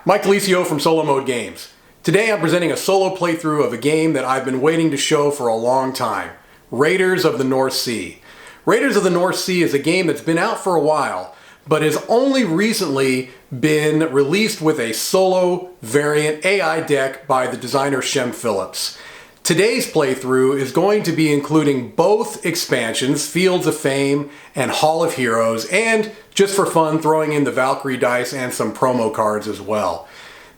Mike Licio from Solo Mode Games. Today I'm presenting a solo playthrough of a game that I've been waiting to show for a long time, Raiders of the North Sea. Raiders of the North Sea is a game that's been out for a while, but has only recently been released with a solo variant AI deck by the designer Shem Phillips. Today's playthrough is going to be including both expansions, Fields of Fame and Hall of Heroes, and just for fun, throwing in the Valkyrie dice and some promo cards as well.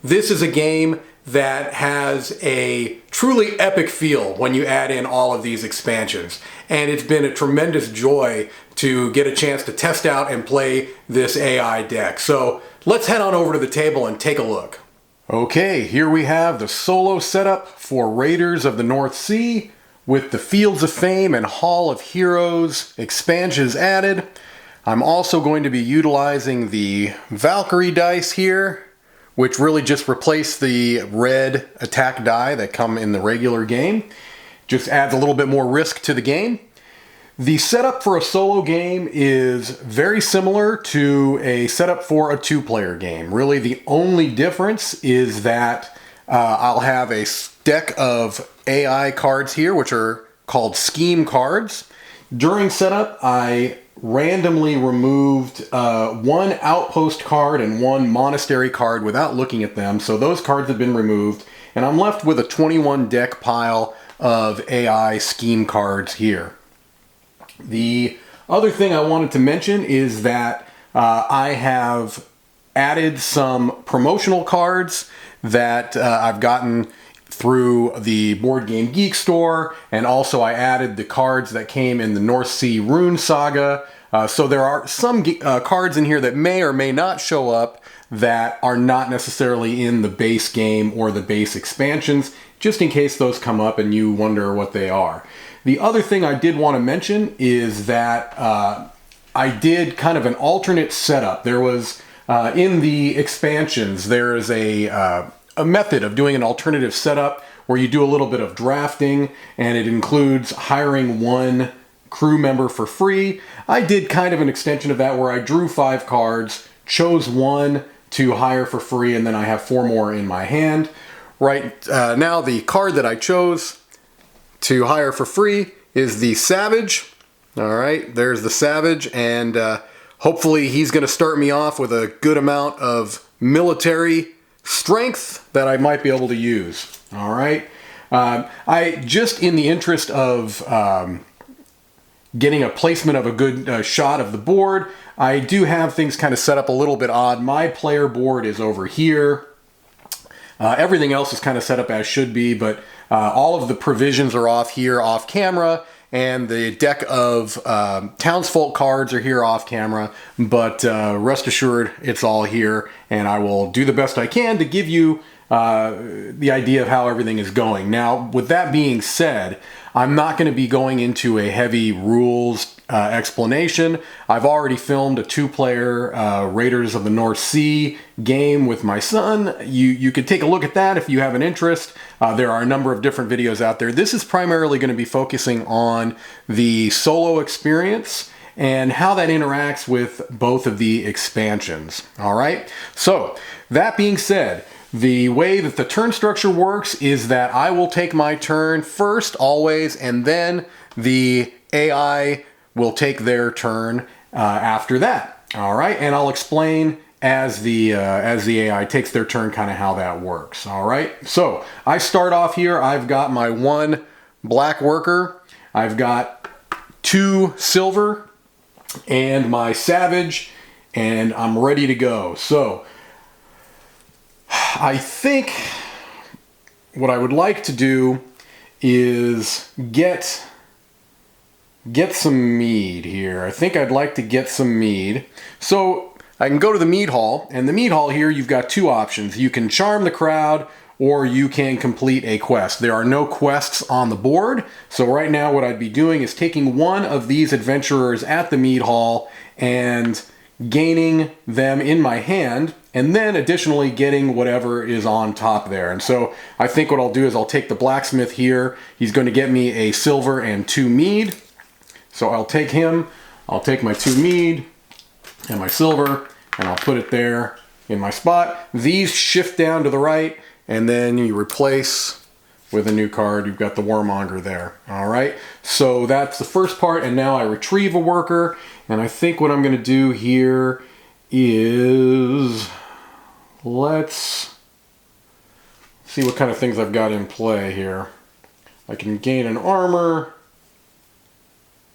This is a game that has a truly epic feel when you add in all of these expansions. And it's been a tremendous joy to get a chance to test out and play this AI deck. So let's head on over to the table and take a look. Okay, here we have the solo setup for Raiders of the North Sea with the Fields of Fame and Hall of Heroes expansions added. I'm also going to be utilizing the Valkyrie dice here, which really just replace the red attack die that come in the regular game. Just adds a little bit more risk to the game. The setup for a solo game is very similar to a setup for a two-player game. Really, the only difference is that I'll have a deck of AI cards here, which are called scheme cards. During setup, I randomly removed one outpost card and one monastery card without looking at them, so those cards have been removed, and I'm left with a 21 deck pile of AI scheme cards here. The other thing I wanted to mention is that I have added some promotional cards that I've gotten through the Board Game Geek store, and also I added the cards that came in the North Sea Rune Saga. So there are some cards in here that may or may not show up that are not necessarily in the base game or the base expansions, just in case those come up and you wonder what they are. The other thing I did want to mention is that I did kind of an alternate setup. There was, in the expansions, there is a method of doing an alternative setup where you do a little bit of drafting, and it includes hiring one crew member for free. I did kind of an extension of that where I drew 5 cards, chose one to hire for free, and then I have 4 more in my hand. Right now, the card that I chose to hire for free is the Savage. All right, there's the Savage, and hopefully he's going to start me off with a good amount of military strength that I might be able to use. All right, I just, in the interest of getting a placement of a good shot of the board, I do have things kind of set up a little bit odd. My player board is over here. Everything else is kind of set up as should be, but all of the provisions are off here, off camera, and the deck of townsfolk cards are here off camera, but rest assured it's all here, and I will do the best I can to give you the idea of how everything is going. Now, with that being said, I'm not going to be going into a heavy rules explanation. I've already filmed a 2-player Raiders of the North Sea game with my son. You could take a look at that if you have an interest. There are a number of different videos out there. This is primarily going to be focusing on the solo experience and how that interacts with both of the expansions. All right, so that being said, the way that the turn structure works is that I will take my turn first, always, and then the AI will take their turn after that. All right, and I'll explain as the AI takes their turn kind of how that works. All right, so I start off here. I've got my 1 black worker. I've got 2 silver and my Savage, and I'm ready to go. So I think what I would like to do is get some mead here. I think I'd like to get some mead. So I can go to the mead hall, and the mead hall here, you've got 2 options. You can charm the crowd, or you can complete a quest. There are no quests on the board, so right now what I'd be doing is taking one of these adventurers at the mead hall and gaining them in my hand, and then additionally getting whatever is on top there. And so I think what I'll do is I'll take the blacksmith here. He's going to get me a silver and 2 mead. So I'll take him, I'll take my 2 mead and my silver, and I'll put it there. in my spot. These shift down to the right, and then you replace with a new card. You've got the warmonger there. All right, so that's the first part, and now I retrieve a worker, and I think what I'm going to do here is, let's see what kind of things I've got in play here. I can gain an armor,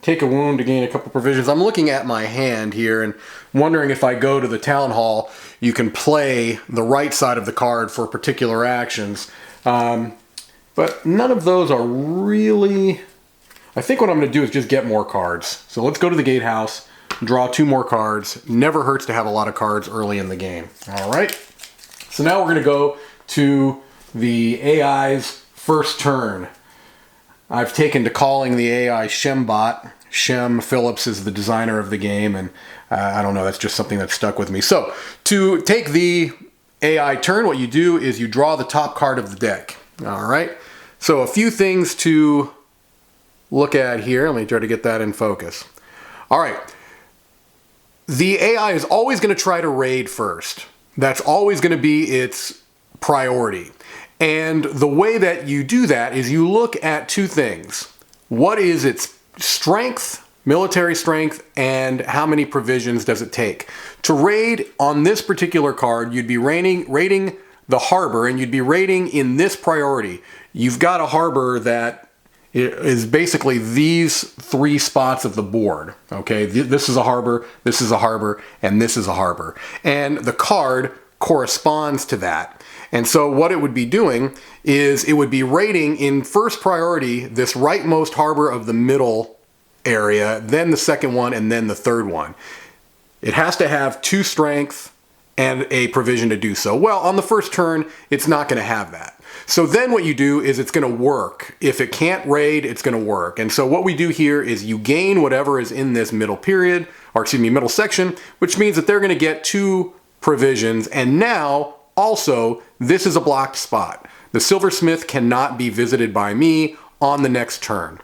take a wound to gain a couple provisions. I'm looking at my hand here and wondering if I go to the town hall, you can play the right side of the card for particular actions. But none of those are really... I think what I'm going to do is just get more cards. So let's go to the gatehouse, draw 2 more cards. Never hurts to have a lot of cards early in the game. All right. So now we're going to go to the AI's first turn. I've taken to calling the AI Shembot. Shem Phillips is the designer of the game, and I don't know, that's just something that stuck with me. So to take the AI turn, what you do is you draw the top card of the deck. All right. So a few things to look at here. Let me try to get that in focus. All right. The AI is always going to try to raid first. That's always going to be its priority. And the way that you do that is you look at 2 things. What is its strength, military strength, and how many provisions does it take? To raid on this particular card, you'd be raiding the harbor, and you'd be raiding in this priority. You've got a harbor that is basically these 3 spots of the board. Okay, this is a harbor, this is a harbor, and this is a harbor. And the card corresponds to that. And so what it would be doing is it would be raiding in first priority this rightmost harbor of the middle area, then the second one, and then the third one. It has to have 2 strength and a provision to do so. Well, on the first turn, it's not going to have that. So then what you do is it's going to work. If it can't raid, it's going to work. And so what we do here is you gain whatever is in this middle period, or excuse me, middle section, which means that they're going to get 2 provisions. And now, also, this is a blocked spot. The silversmith cannot be visited by me on the next turn.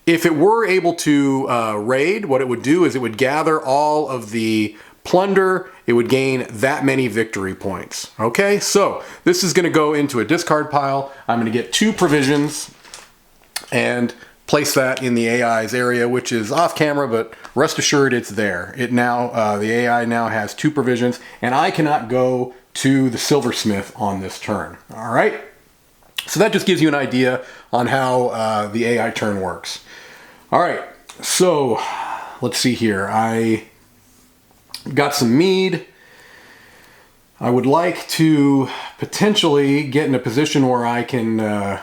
If it were able to raid, what it would do is it would gather all of the plunder. It would gain that many victory points. Okay, so this is going to go into a discard pile. I'm going to get 2 provisions and place that in the AI's area, which is off camera, but rest assured it's there. It now, the AI now has 2 provisions, and I cannot go to the silversmith on this turn. All right, so that just gives you an idea on how the AI turn works. All right, so let's see here. I got some mead. I would like to potentially get in a position where I can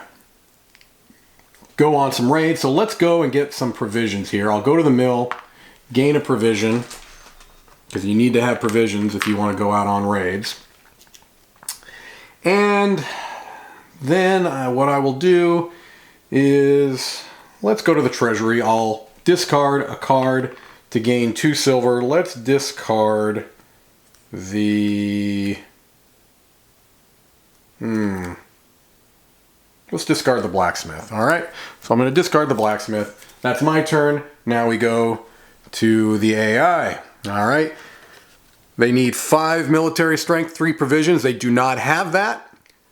go on some raids. So let's go and get some provisions here. I'll go to the mill, gain a provision, because you need to have provisions if you want to go out on raids. And then what I will do is, let's go to the treasury. I'll discard a card to gain 2 silver. Let's discard the... Let's discard the blacksmith. All right, so I'm going to discard the blacksmith. That's my turn. Now we go to the AI. All right. They need 5 military strength, 3 provisions. They do not have that.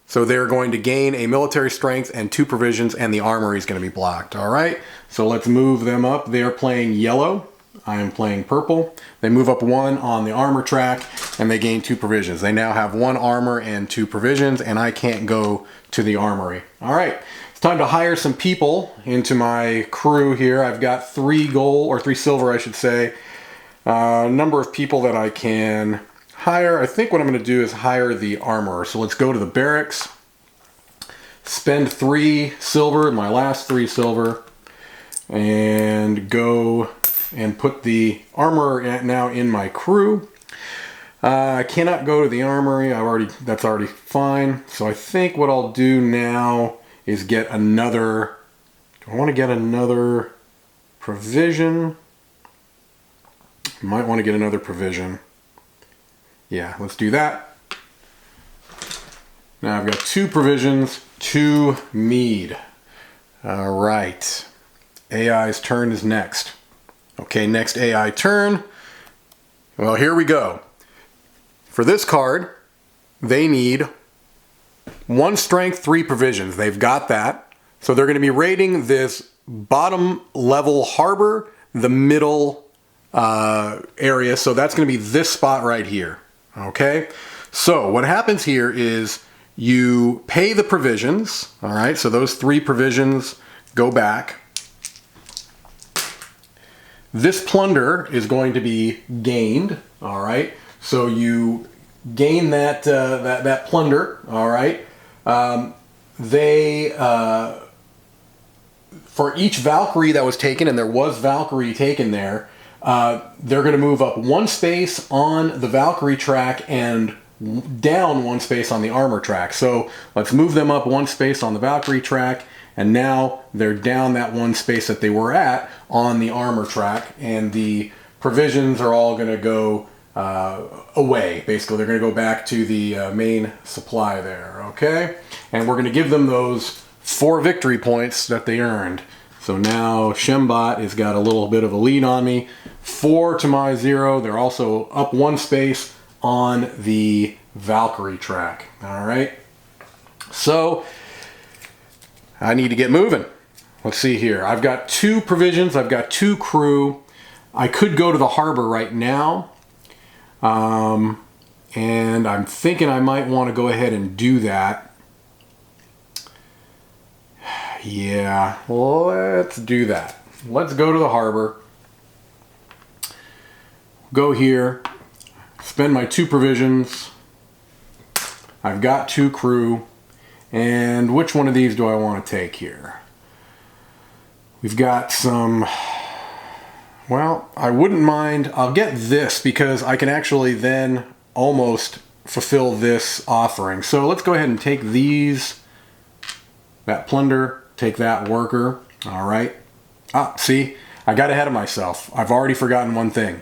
So they're going to gain a military strength and 2 provisions, and the armory is going to be blocked. All right. So let's move them up. They are playing yellow. I am playing purple. They move up 1 on the armor track, and they gain 2 provisions. They now have 1 armor and 2 provisions, and I can't go to the armory. All right. It's time to hire some people into my crew here. I've got 3 gold, or 3 silver, I should say. Number of people that I can hire. I think what I'm going to do is hire the armorer. So let's go to the barracks, spend 3 silver, my last 3 silver, and go and put the armorer now in my crew. I cannot go to the armory. That's already fine. So I think what I'll do now is get another. Do I want to get another provision? Might want to get another provision. Yeah, let's do that. Now I've got 2 provisions, 2 mead. All right. AI's turn is next. Okay, next AI turn. Well, here we go. for this card, they need 1 strength, 3 provisions. They've got that. So they're going to be raiding this bottom level harbor, the middle area. So that's going to be this spot right here. Okay. So what happens here is you pay the provisions. All right. So those 3 provisions go back. This plunder is going to be gained. All right. So you gain that that plunder. All right. For each Valkyrie that was taken, and there was Valkyrie taken there, they're going to move up 1 space on the Valkyrie track and down 1 space on the armor track. So let's move them up 1 space on the Valkyrie track, and now they're down that 1 space that they were at on the armor track, and the provisions are all going to go away. Basically, they're going to go back to the main supply there. Okay, and we're going to give them those 4 victory points that they earned. So now Shembot has got a little bit of a lead on me. 4 to my 0. They're also up 1 space on the Valkyrie track. All right. So I need to get moving. Let's see here. I've got 2 provisions. I've got 2 crew. I could go to the harbor right now. And I'm thinking I might want to go ahead and do that. Yeah, let's do that. Let's go to the harbor. Go here. Spend my 2 provisions. I've got 2 crew. And which one of these do I want to take here? We've got some... Well, I wouldn't mind. I'll get this because I can actually then almost fulfill this offering. So let's go ahead and take these. That plunder. Take that worker. All right. See, I got ahead of myself. I've already forgotten one thing.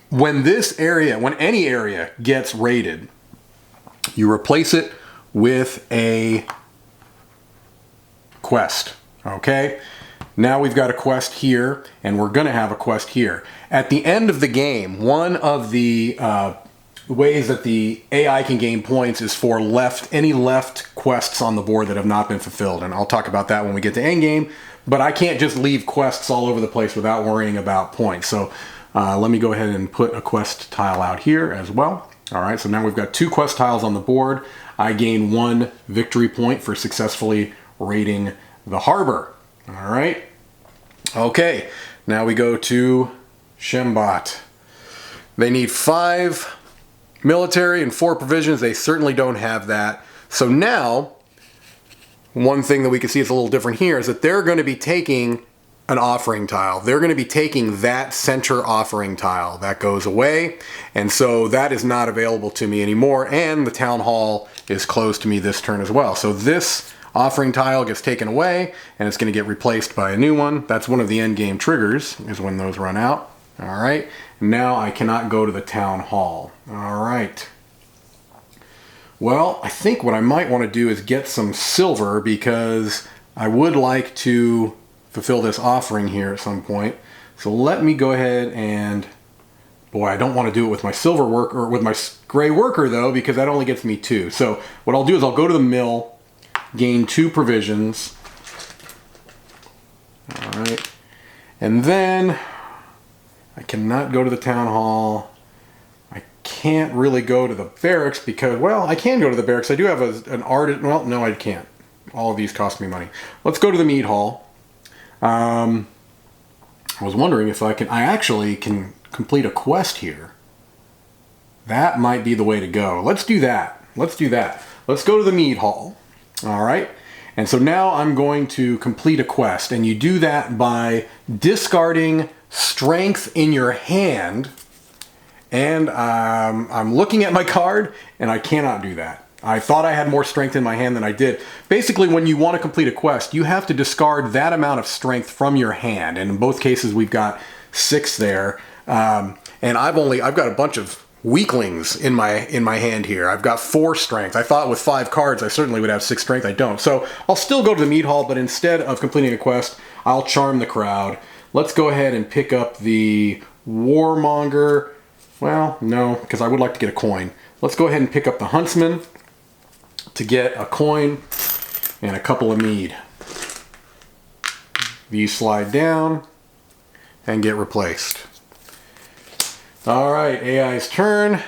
When this area, when any area gets raided, you replace it with a quest. Okay. Now we've got a quest here, and we're going to have a quest here. At the end of the game, one of the ways that the AI can gain points is for any left quests on the board that have not been fulfilled. And I'll talk about that when we get to endgame. But I can't just leave quests all over the place without worrying about points. So let me go ahead and put a quest tile out here as well. All right, so now we've got 2 quest tiles on the board. I gain 1 victory point for successfully raiding the harbor. All right. Okay, now we go to Shembot. They need 5 military and 4 provisions. They certainly don't have that. So now, one thing that we can see is a little different here is that they're going to be taking an offering tile. They're going to be taking that center offering tile. That goes away, and so that is not available to me anymore, and the town hall is closed to me this turn as well. So this offering tile gets taken away, and it's going to get replaced by a new one. That's one of the end game triggers, is when those run out. All right, now I cannot go to the town hall. All right. Well, I think what I might want to do is get some silver, because I would like to fulfill this offering here at some point. So let me go ahead and, boy, I don't want to do it with my silver worker, or with my gray worker though, because that only gets me 2. So what I'll do is I'll go to the mill, gain 2 provisions. All right. And then I cannot go to the town hall. I can't really go to the barracks because, well, I can go to the barracks. I do have an artist. Well, no, I can't. All of these cost me money. Let's go to the mead hall. I was wondering if I actually can complete a quest here. That might be the way to go. Let's do that. Let's do that. Let's go to the mead hall. All right. And so now I'm going to complete a quest, and you do that by discarding strength in your hand. And I'm looking at my card, and I cannot do that. I thought I had more strength in my hand than I did. Basically, when you want to complete a quest, you have to discard that amount of strength from your hand. And in both cases, we've got 6 there. And I've got a bunch of weaklings in my hand here. I've got 4 strength. I thought with 5 cards, I certainly would have 6 strength. I don't. So I'll still go to the mead hall, but instead of completing a quest, I'll charm the crowd. Let's go ahead and pick up the warmonger. Well, no, because I would like to get a coin. Let's go ahead and pick up the huntsman to get a coin and a couple of mead. These slide down and get replaced. All right, AI's turn.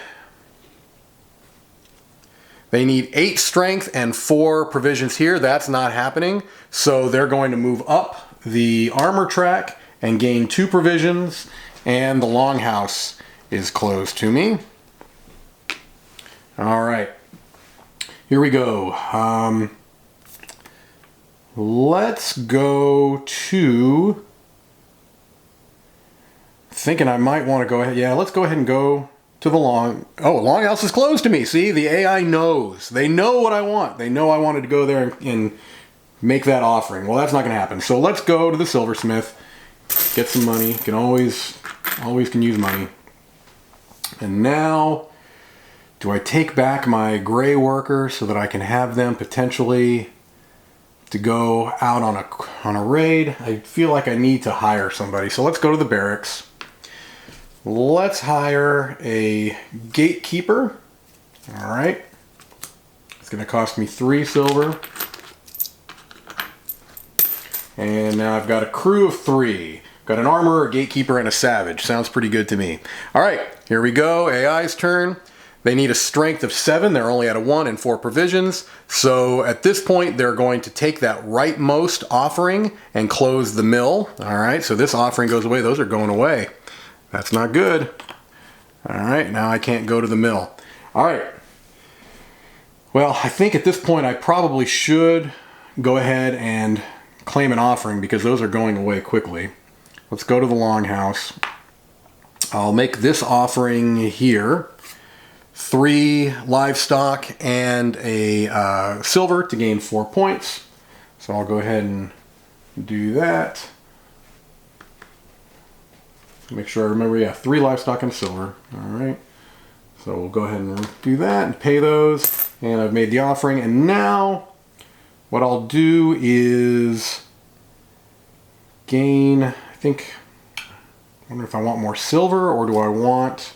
They need 8 strength and 4 provisions here. That's not happening. So they're going to move up the armor track and gain 2 provisions, and the longhouse is closed to me. All right, here we go. Let's go to, thinking I might want to go ahead. Yeah, let's go ahead and go to the longhouse is closed to me. See, the AI knows. They know what I want. They know I wanted to go there and make that offering. Well, that's not going to happen. So let's go to the silversmith, get some money. Can always can use money. And now, do I take back my gray worker so that I can have them potentially to go out on a raid? I feel like I need to hire somebody. So let's go to the barracks. Let's hire a gatekeeper. All right. It's going to cost me 3 silver. And now I've got a crew of 3. Got an armorer, a gatekeeper, and a savage. Sounds pretty good to me. All right, here we go. AI's turn. They need a strength of 7. They're only at a 1 and 4 provisions. So at this point, they're going to take that rightmost offering and close the mill. All right, so this offering goes away. Those are going away. That's not good. All right, now I can't go to the mill. All right. Well, I think at this point, I probably should go ahead and claim an offering because those are going away quickly. Let's go to the longhouse. I'll make this offering here. 3 livestock and a silver to gain 4 points. So I'll go ahead and do that. Make sure I remember, yeah, 3 livestock and silver. All right. So we'll go ahead and do that and pay those. And I've made the offering. And now what I'll do is gain, I wonder if I want more silver or do I want,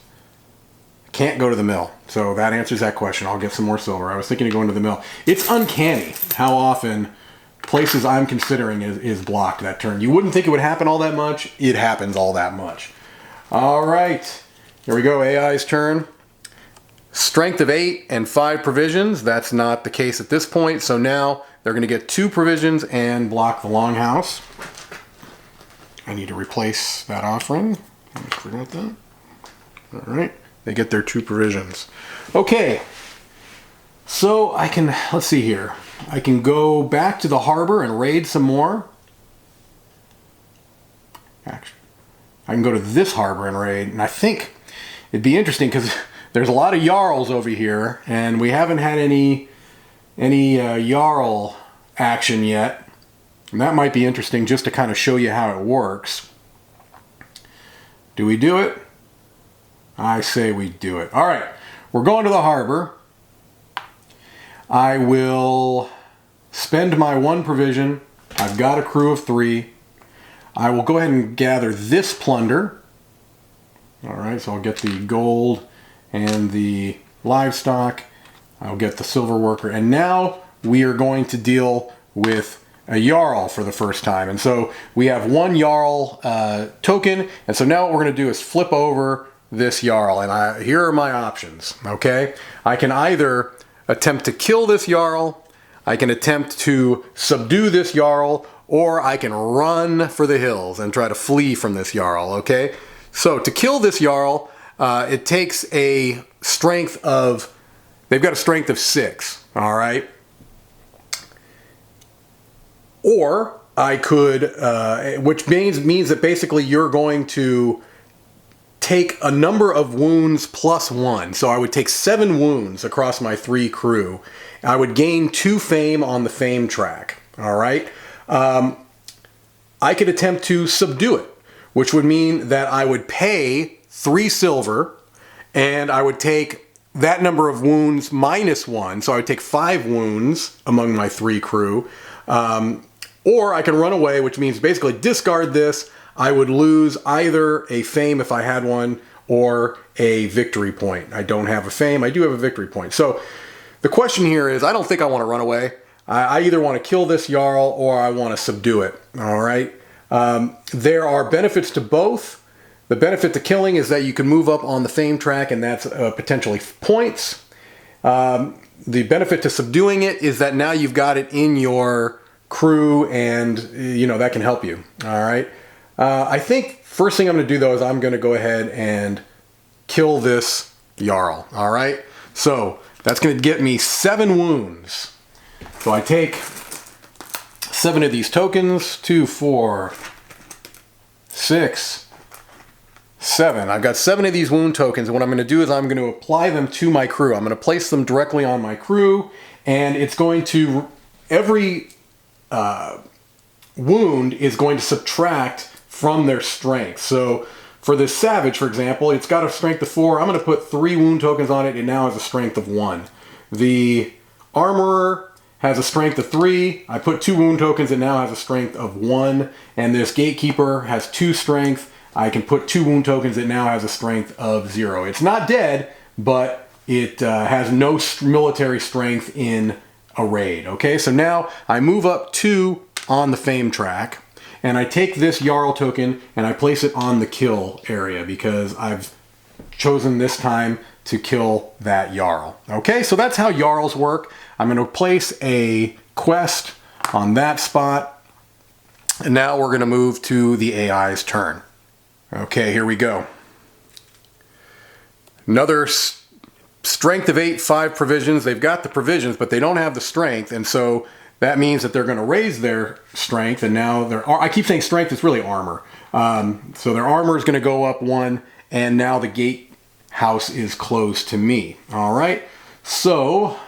can't go to the mill. So that answers that question. I'll get some more silver. I was thinking of going to the mill. It's uncanny how often places I'm considering is blocked that turn. You wouldn't think it would happen all that much. It happens all that much. All right, here we go. AI's turn. Strength of 8 and 5 provisions. That's not the case at this point. So now they're going to get 2 provisions and block the longhouse. I need to replace that offering. I forgot that. All right, they get their 2 provisions. Okay, so I can, let's see here. I can go back to the harbor and raid some more. Actually, I can go to this harbor and raid, and I think it'd be interesting because there's a lot of yarrows over here, and we haven't had any yarrow action yet. And that might be interesting just to kind of show you how it works. Do we do it? I say we do it. All right, we're going to the harbor. I will spend my 1 provision. I've got a crew of 3. I will go ahead and gather this plunder. All right, so I'll get the gold and the livestock. I'll get the silver worker. And now we are going to deal with a yarrow for the first time. And so we have 1 yarrow token. And so now what we're going to do is flip over this yarrow. And here are my options, okay? I can either attempt to kill this yarrow, I can attempt to subdue this yarrow, or I can run for the hills and try to flee from this yarrow, okay? So to kill this yarrow, it takes a strength of, they've got a strength of 6, all right? Or I could, which means that basically you're going to take a number of wounds plus 1. So I would take 7 wounds across my 3 crew. I would gain 2 fame on the fame track. All right. I could attempt to subdue it, which would mean that I would pay 3 silver and I would take that number of wounds minus 1. So I would take 5 wounds among my 3 crew. Or I can run away, which means basically discard this. I would lose either a fame if I had one, or a victory point. I don't have a fame. I do have a victory point. So the question here is, I don't think I want to run away. I either want to kill this Jarl or I want to subdue it. All right. There are benefits to both. The benefit to killing is that you can move up on the fame track, and that's potentially points. The benefit to subduing it is that now you've got it in your crew, and that can help you. All right. I think first thing I'm going to do though is I'm going to go ahead and kill this Jarl. All right. So that's going to get me 7 wounds. So I take 7 of these tokens, 2, 4, 6, 7. I've got 7 of these wound tokens, and what I'm going to do is I'm going to apply them to my crew. I'm going to place them directly on my crew, and it's going to, every wound is going to subtract from their strength. So for this savage, for example, it's got a strength of 4. I'm going to put 3 wound tokens on it. It now has a strength of 1. The armorer has a strength of 3. I put 2 wound tokens. It now has a strength of 1. And this gatekeeper has 2 strength. I can put 2 wound tokens. It now has a strength of 0. It's not dead, but it has no military strength in a raid. Okay, so now I move up 2 on the fame track, and I take this Jarl token and I place it on the kill area because I've chosen this time to kill that Jarl. Okay, so that's how Jarls work. I'm going to place a quest on that spot, and now we're going to move to the AI's turn. Okay, here we go. Another strength of 8, 5 provisions. They've got the provisions, but they don't have the strength, and so that means that they're going to raise their strength, and now I keep saying strength, it's really armor. So their armor is going to go up 1, and now the gatehouse is closed to me. All right, so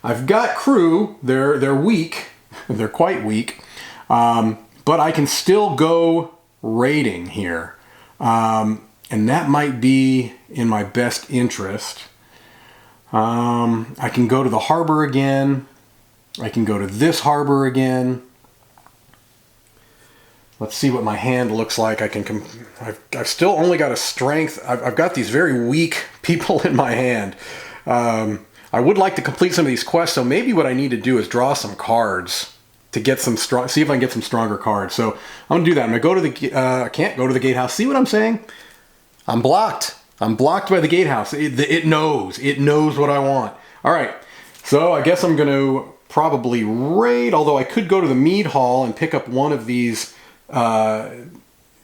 I've got crew. They're weak. They're quite weak, but I can still go raiding here, and that might be in my best interest. I can go to the harbor again. I can go to this harbor again. Let's see what my hand looks like. I've still only got a strength. I've got these very weak people in my hand. I would like to complete some of these quests, so maybe what I need to do is draw some cards to get some see if I can get some stronger cards. So I'm gonna do that. I'm gonna go to the, I can't go to the gatehouse. See what I'm saying? I'm blocked. I'm blocked by the gatehouse. It knows what I want. All right, so I guess I'm gonna probably raid, although I could go to the mead hall and pick up one of these. Yeah,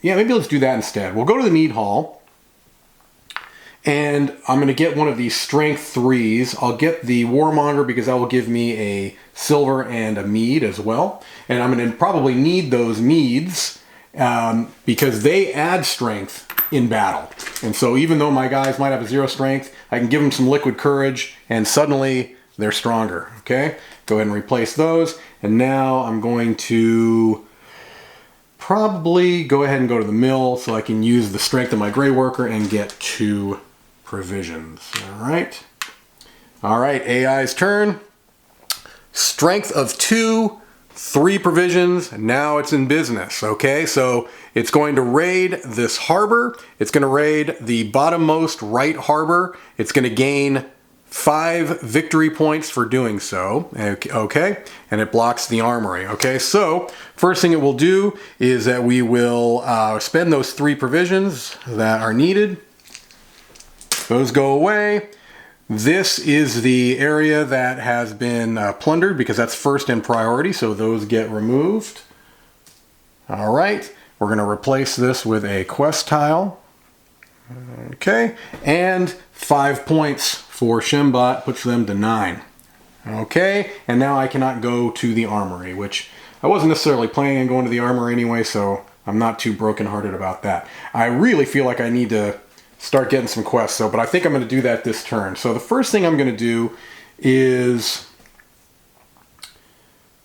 maybe let's do that instead. We'll go to the mead hall, and I'm going to get one of these strength 3s. I'll get the warmonger because that will give me a silver and a mead as well. And I'm going to probably need those meads because they add strength in battle. And so even though my guys might have a 0 strength, I can give them some liquid courage and suddenly they're stronger. Okay, go ahead and replace those. And now I'm going to probably go ahead and go to the mill so I can use the strength of my gray worker and get 2 provisions. All right, AI's turn. Strength of 2, 3 provisions. Now it's in business. Okay, so it's going to raid this harbor. It's going to raid the bottommost right harbor. It's going to gain 5 victory points for doing so. Okay, and it blocks the armory. Okay, so first thing it will do is that we will spend those 3 provisions that are needed. Those go away. This is the area that has been plundered because that's first in priority, so those get removed. All right, we're going to replace this with a quest tile. Okay, and 5 points for Shembot, puts them to 9. Okay, and now I cannot go to the armory, which I wasn't necessarily planning on going to the armory anyway, so I'm not too brokenhearted about that. I really feel like I need to start getting some quests, though, but I think I'm going to do that this turn. So the first thing I'm going to do is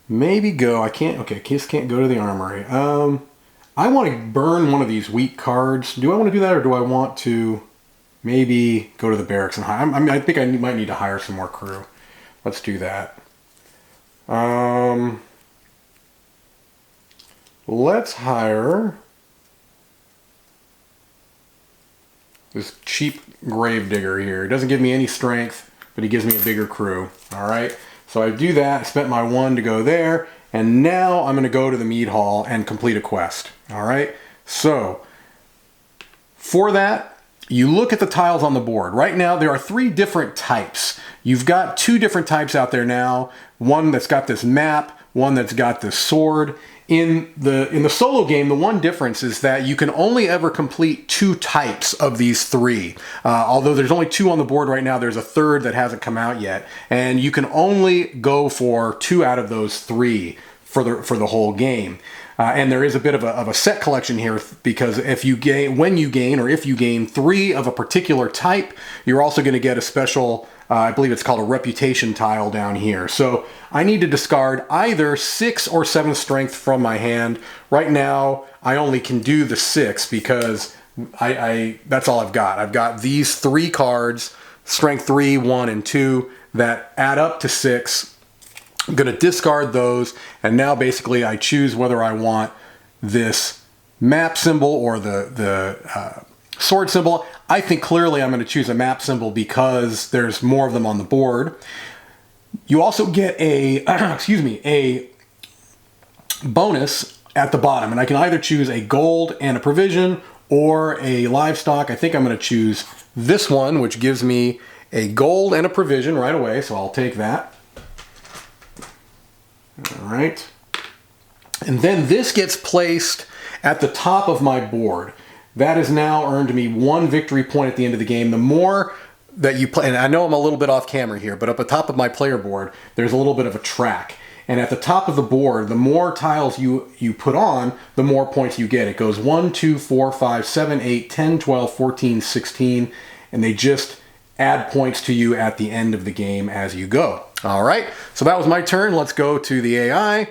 maybe go, Kiss can't go to the armory. I want to burn one of these weak cards. Do I want to do that, or do I want to maybe go to the barracks and hire? I think I might need to hire some more crew. Let's do that. Let's hire This cheap gravedigger here. He doesn't give me any strength, but he gives me a bigger crew. All right, so I do that. I spent my 1 to go there, and now I'm going to go to the mead hall and complete a quest. All right, so for that, you look at the tiles on the board. Right now, there are 3 different types. You've got 2 different types out there now. One that's got this map, one that's got this sword. In the solo game, the one difference is that you can only ever complete 2 types of these 3. Although there's only 2 on the board right now, there's a third that hasn't come out yet. And you can only go for 2 out of those 3 for the whole game. And there is a bit of a set collection here, because if you gain 3 of a particular type, you're also going to get a special, I believe it's called a reputation tile down here. So I need to discard either 6 or 7 strength from my hand. Right now, I only can do the 6 because that's all I've got. I've got these 3 cards, strength 3, 1, and 2, that add up to 6. I'm going to discard those, and now basically I choose whether I want this map symbol or the sword symbol. I think clearly I'm going to choose a map symbol because there's more of them on the board. You also get a a bonus at the bottom, and I can either choose a gold and a provision or a livestock. I think I'm going to choose this one, which gives me a gold and a provision right away, so I'll take that. All right. And then this gets placed at the top of my board. That has now earned me 1 victory point at the end of the game. The more that you play, and I know I'm a little bit off camera here, but up at the top of my player board, there's a little bit of a track. And at the top of the board, the more tiles you put on, the more points you get. It goes 1, 2, 4, 5, 7, 8, 10, 12, 14, 16, and they just add points to you at the end of the game as you go. All right, so that was my turn. Let's go to the AI.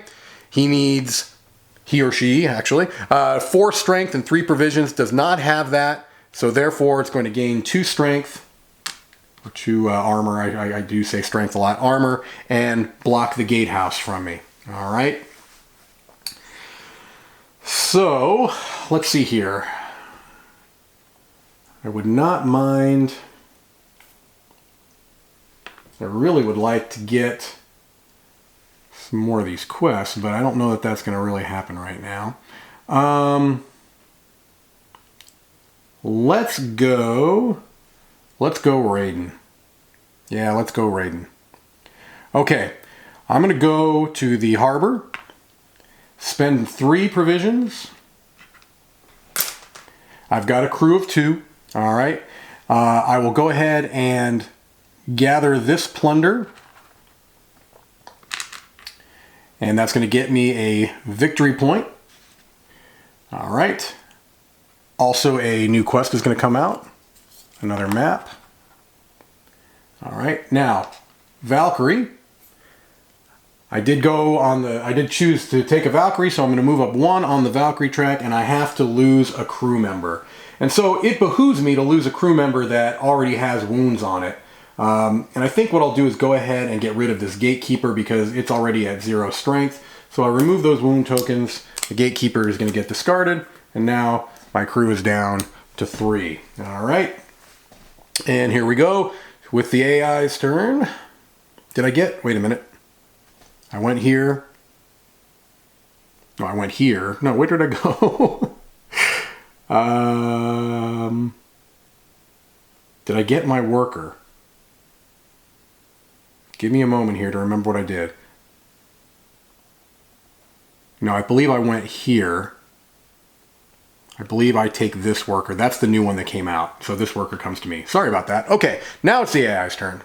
He or she actually, 4 strength and 3 provisions, does not have that. So therefore it's going to gain 2 strength, or 2 armor. I do say strength a lot, armor, and block the gatehouse from me. All right. So let's see here. I would not mind. I really would like to get some more of these quests, but I don't know that that's going to really happen right now. Let's go Raiden. Yeah, let's go Raiden. Okay, I'm going to go to the harbor, spend 3 provisions. I've got a crew of 2. All right. I will go ahead and gather this plunder, and that's going to get me a victory point. All right. Also, a new quest is going to come out. Another map. All right. Now, Valkyrie. I did choose to take a Valkyrie, so I'm going to move up 1 on the Valkyrie track, and I have to lose a crew member. And so it behooves me to lose a crew member that already has wounds on it. And I think what I'll do is go ahead and get rid of this gatekeeper because it's already at 0 strength. So I remove those wound tokens. The gatekeeper is going to get discarded. And now my crew is down to 3. All right. And here we go with the AI's turn. Wait a minute. I went here. No, I went here. No, where did I go? Did I get my worker? Give me a moment here to remember what I did. No, I believe I went here. I believe I take this worker. That's the new one that came out. So this worker comes to me. Sorry about that. Okay, now it's the AI's turn.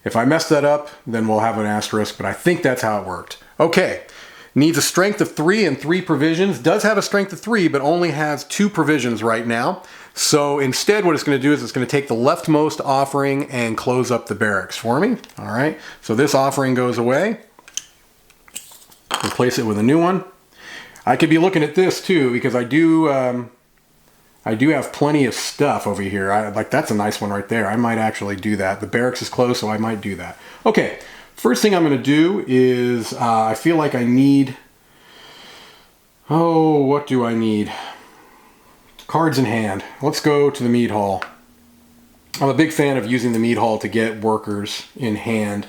If I mess that up, then we'll have an asterisk, but I think that's how it worked. Okay, needs a strength of 3 and 3 provisions. Does have a strength of 3, but only has 2 provisions right now. So instead what it's going to do is it's going to take the leftmost offering and close up the barracks for me. All right, so this offering goes away. Replace it with a new one. I could be looking at this too because I do have plenty of stuff over here. Like that's a nice one right there. I might actually do that. The barracks is closed, so I might do that. Okay, first thing I'm going to do is I feel like I need. Oh, what do I need? Cards in hand. Let's go to the mead hall. I'm a big fan of using the mead hall to get workers in hand.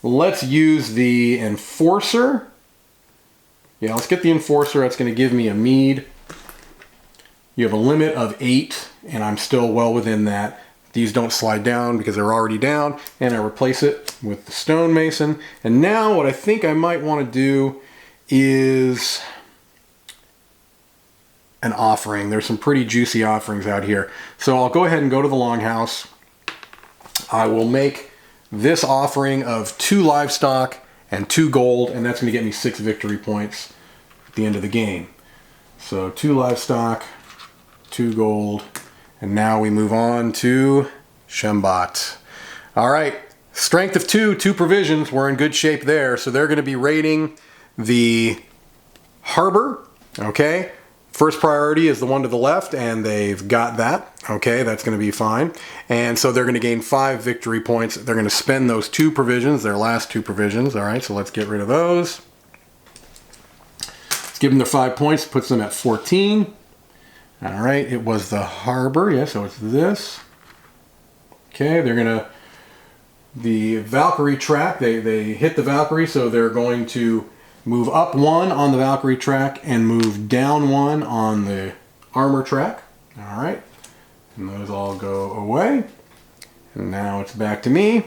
Let's use the enforcer. Yeah, let's get the enforcer. That's going to give me a mead. You have a limit of 8, and I'm still well within that. These don't slide down because they're already down, and I replace it with the stonemason. And now what I think I might want to do is an offering. There's some pretty juicy offerings out here. So I'll go ahead and go to the longhouse. I will make this offering of 2 livestock and 2 gold, and that's going to get me 6 victory points at the end of the game. So 2 livestock, 2 gold, and now we move on to Shembat. All right, strength of 2, 2 provisions. We're in good shape there. So they're going to be raiding the harbor, okay? First priority is the one to the left, and they've got that. Okay, that's going to be fine. And so they're going to gain 5 victory points. They're going to spend those 2 provisions, their last 2 provisions. All right, so let's get rid of those. Let's give them their 5 points, puts them at 14. All right, it was the harbor. Yeah, so it's this. Okay, they're going to, the Valkyrie track, they hit the Valkyrie, so they're going to move up 1 on the Valkyrie track and move down 1 on the armor track. All right, and those all go away. And now it's back to me.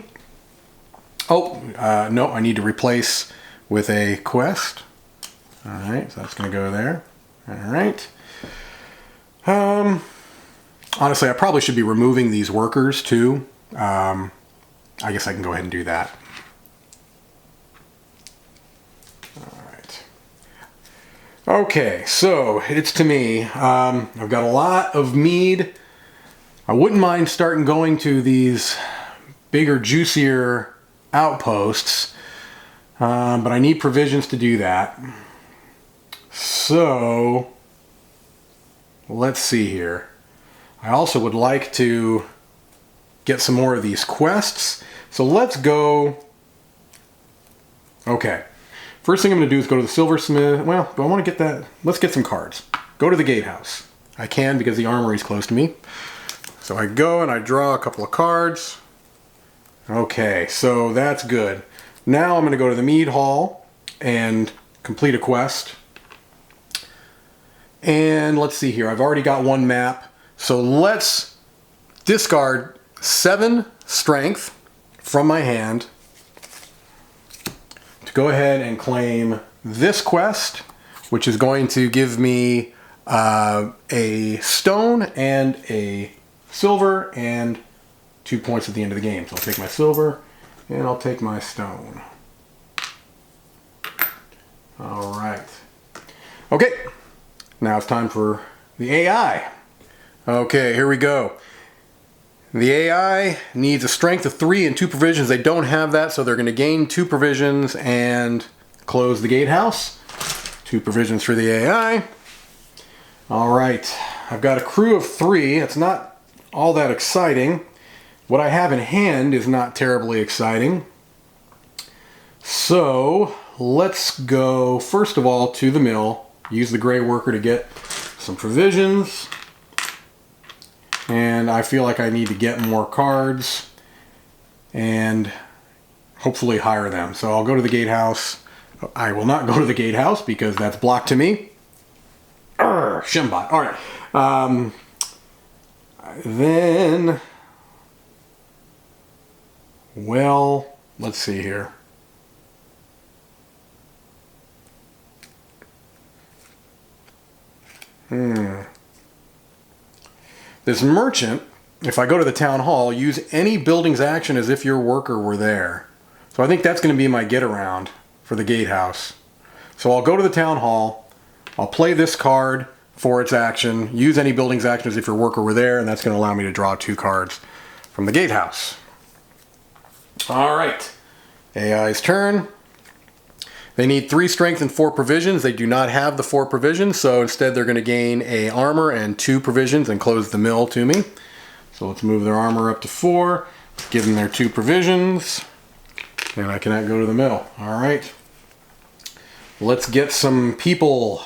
Oh, no, I need to replace with a quest. All right, so that's going to go there. All right. Honestly, I probably should be removing these workers too. I guess I can go ahead and do that. Okay, so it's to me. I've got a lot of mead. I wouldn't mind starting going to these bigger, juicier outposts, but I need provisions to do that. So, let's see here. I also would like to get some more of these quests. So let's go. Okay. First thing I'm going to do is go to the silversmith. Well, do I want to get that? Let's get some cards. Go to the gatehouse. I can because the armory is close to me. So I go and I draw a couple of cards. Okay, so that's good. Now I'm going to go to the mead hall and complete a quest. And let's see here. I've already got 1 map. So let's discard 7 strength from my hand to go ahead and claim this quest, which is going to give me a stone and a silver and 2 points at the end of the game. So I'll take my silver and I'll take my stone. All right. Okay, now it's time for the AI. Okay, here we go. The AI needs a strength of 3 and 2 provisions. They don't have that, so they're going to gain 2 provisions and close the gatehouse. 2 provisions for the AI. All right, I've got a crew of 3. It's not all that exciting. What I have in hand is not terribly exciting. So let's go, first of all, to the mill. Use the gray worker to get some provisions. And I feel like I need to get more cards and hopefully hire them. So I'll go to the gatehouse. I will not go to the gatehouse because that's blocked to me. Shembat. All right. Then, well, let's see here. This merchant, if I go to the town hall, use any building's action as if your worker were there. So I think that's going to be my get around for the gatehouse. So I'll go to the town hall, I'll play this card for its action, use any building's action as if your worker were there, and that's going to allow me to draw 2 cards from the gatehouse. All right, AI's turn. They need 3 strength and 4 provisions. They do not have the 4 provisions, so instead they're going to gain a armor and 2 provisions and close the mill to me. So let's move their armor up to 4, give them their 2 provisions, and I cannot go to the mill. All right. Let's get some people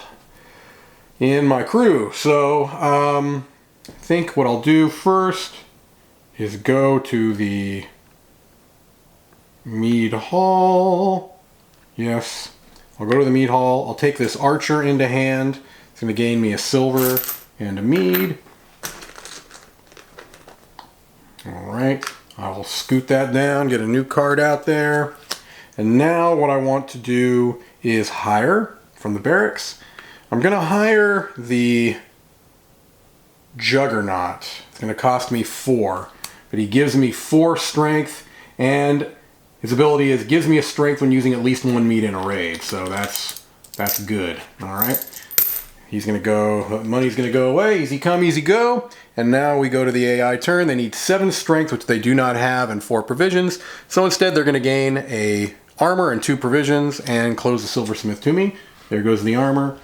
in my crew. So I think what I'll do first is go to the mead hall. Yes, I'll go to the mead hall. I'll take this archer into hand. It's going to gain me a silver and a mead. All right, I'll scoot that down, get a new card out there. And now what I want to do is hire from the barracks. I'm going to hire the Juggernaut. It's going to cost me 4, but he gives me 4 strength, and his ability is gives me a strength when using at least 1 mead in a raid. So that's good. All right. He's going to go, money's going to go away, easy come, easy go. And now we go to the AI turn. They need 7 strength, which they do not have, and 4 provisions. So instead they're going to gain a armor and 2 provisions and close the silversmith to me. There goes the armor.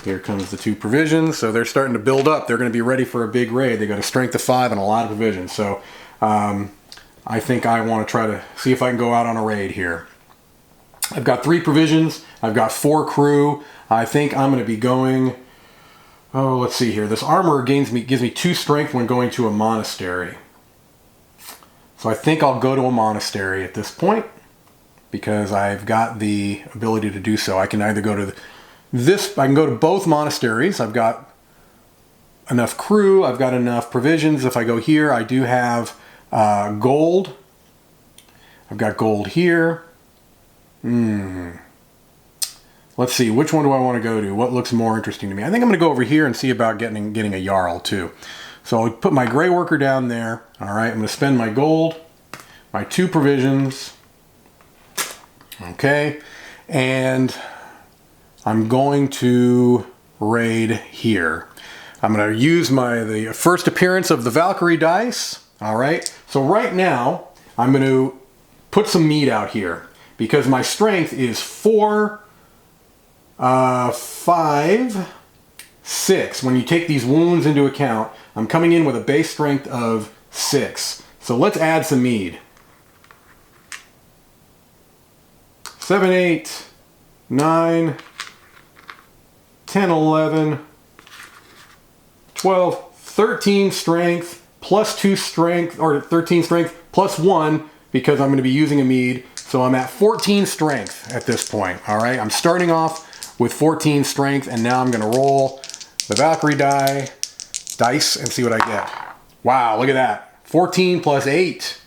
Here comes the 2 provisions. So they're starting to build up. They're going to be ready for a big raid. They got a strength of 5 and a lot of provisions. So I think I want to try to see if I can go out on a raid here. I've got 3 provisions. I've got 4 crew. I think I'm going to be going, oh, let's see here. This armor gives me 2 strength when going to a monastery. So I think I'll go to a monastery at this point because I've got the ability to do so. I can either go to I can go to both monasteries. I've got enough crew. I've got enough provisions. If I go here, I do have gold. I've got gold here. Let's see, which one do I want to go to? What looks more interesting to me? I think I'm going to go over here and see about getting a yarrow too. So I'll put my gray worker down there. All right, I'm going to spend my gold, my 2 provisions. Okay, and I'm going to raid here. I'm going to use the first appearance of the Valkyrie dice. All right, so right now I'm going to put some mead out here because my strength is 4, 5, 6. When you take these wounds into account, I'm coming in with a base strength of 6. So let's add some mead. 7, 8, 9, 10, 11, 12, 13 strength plus 2 strength, or 13 strength plus 1 because I'm going to be using a mead. So I'm at 14 strength at this point. All right, I'm starting off with 14 strength, and now I'm going to roll the Valkyrie dice and see what I get. Wow, look at that. 14 plus 8.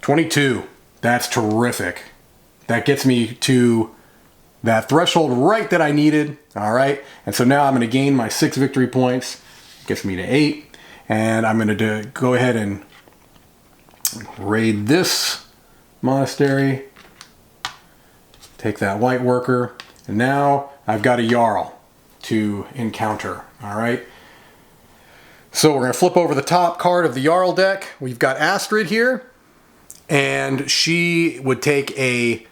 22. That's terrific. That gets me to that threshold right that I needed. All right, and so now I'm going to gain my 6 victory points. Gets me to 8, and I'm going to go ahead and raid this monastery. Take that white worker, and now I've got a yarrow to encounter. All right. So we're going to flip over the top card of the yarrow deck. We've got Astrid here, and she would take a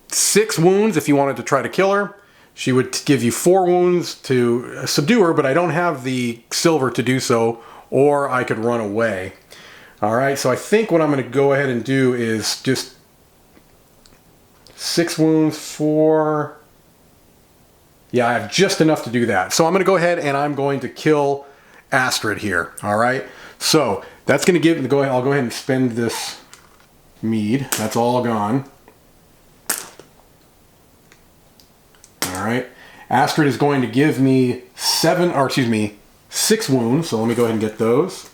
6 wounds if you wanted to try to kill her. She would give you 4 wounds to subdue her, but I don't have the silver to do so, or I could run away. All right, so I think what I'm going to go ahead and do is just 6 wounds, 4. Yeah, I have just enough to do that. So I'm going to go ahead and I'm going to kill Astrid here. All right, so that's going to give. I'll go ahead and spend this mead. That's all gone. All right, Astrid is going to give me 6 wounds. So let me go ahead and get those.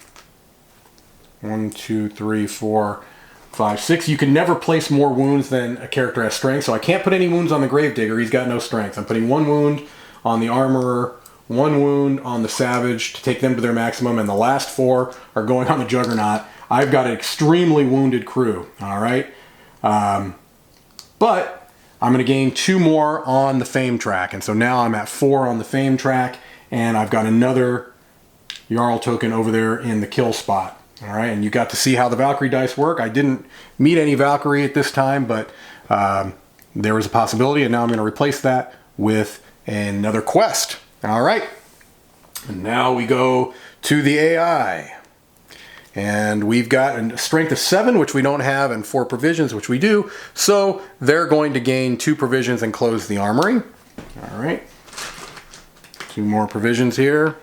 1, 2, 3, 4, 5, 6. You can never place more wounds than a character has strength, so I can't put any wounds on the Gravedigger. He's got no strength. I'm putting 1 wound on the Armorer, 1 wound on the Savage to take them to their maximum, and the last 4 are going on the Juggernaut. I've got an extremely wounded crew, all right? But I'm going to gain 2 more on the Fame track, and so now I'm at 4 on the Fame track, and I've got another Jarl token over there in the kill spot. All right, and you got to see how the Valkyrie dice work. I didn't meet any Valkyrie at this time, but there was a possibility, and now I'm going to replace that with another quest. All right, and now we go to the AI. And we've got a strength of 7, which we don't have, and 4 provisions, which we do. So they're going to gain 2 provisions and close the armory. All right, 2 more provisions here.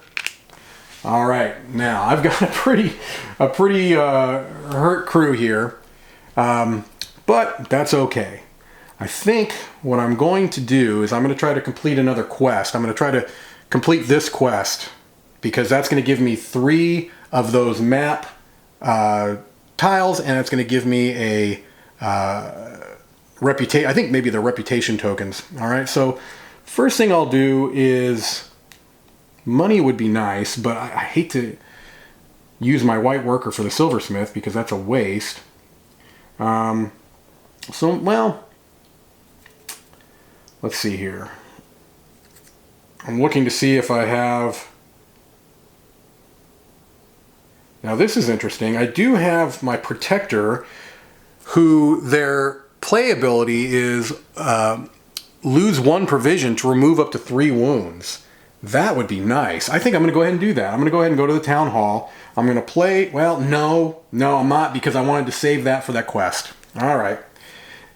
All right, now I've got a pretty hurt crew here, but that's okay. I think what I'm going to do is I'm going to try to complete another quest. I'm going to try to complete this quest because that's going to give me 3 of those map tiles, and it's going to give me a reputation. I think maybe the reputation tokens. All right, so first thing I'll do is money would be nice, but I hate to use my white worker for the silversmith because that's a waste. Well, let's see here. I'm looking to see if I have... Now this is interesting. I do have my protector, who their play ability is lose 1 provision to remove up to 3 wounds. That would be nice. I think I'm going to go ahead and do that. I'm going to go ahead and go to the town hall. I'm going to play... Well, no, I'm not, because I wanted to save that for that quest. All right.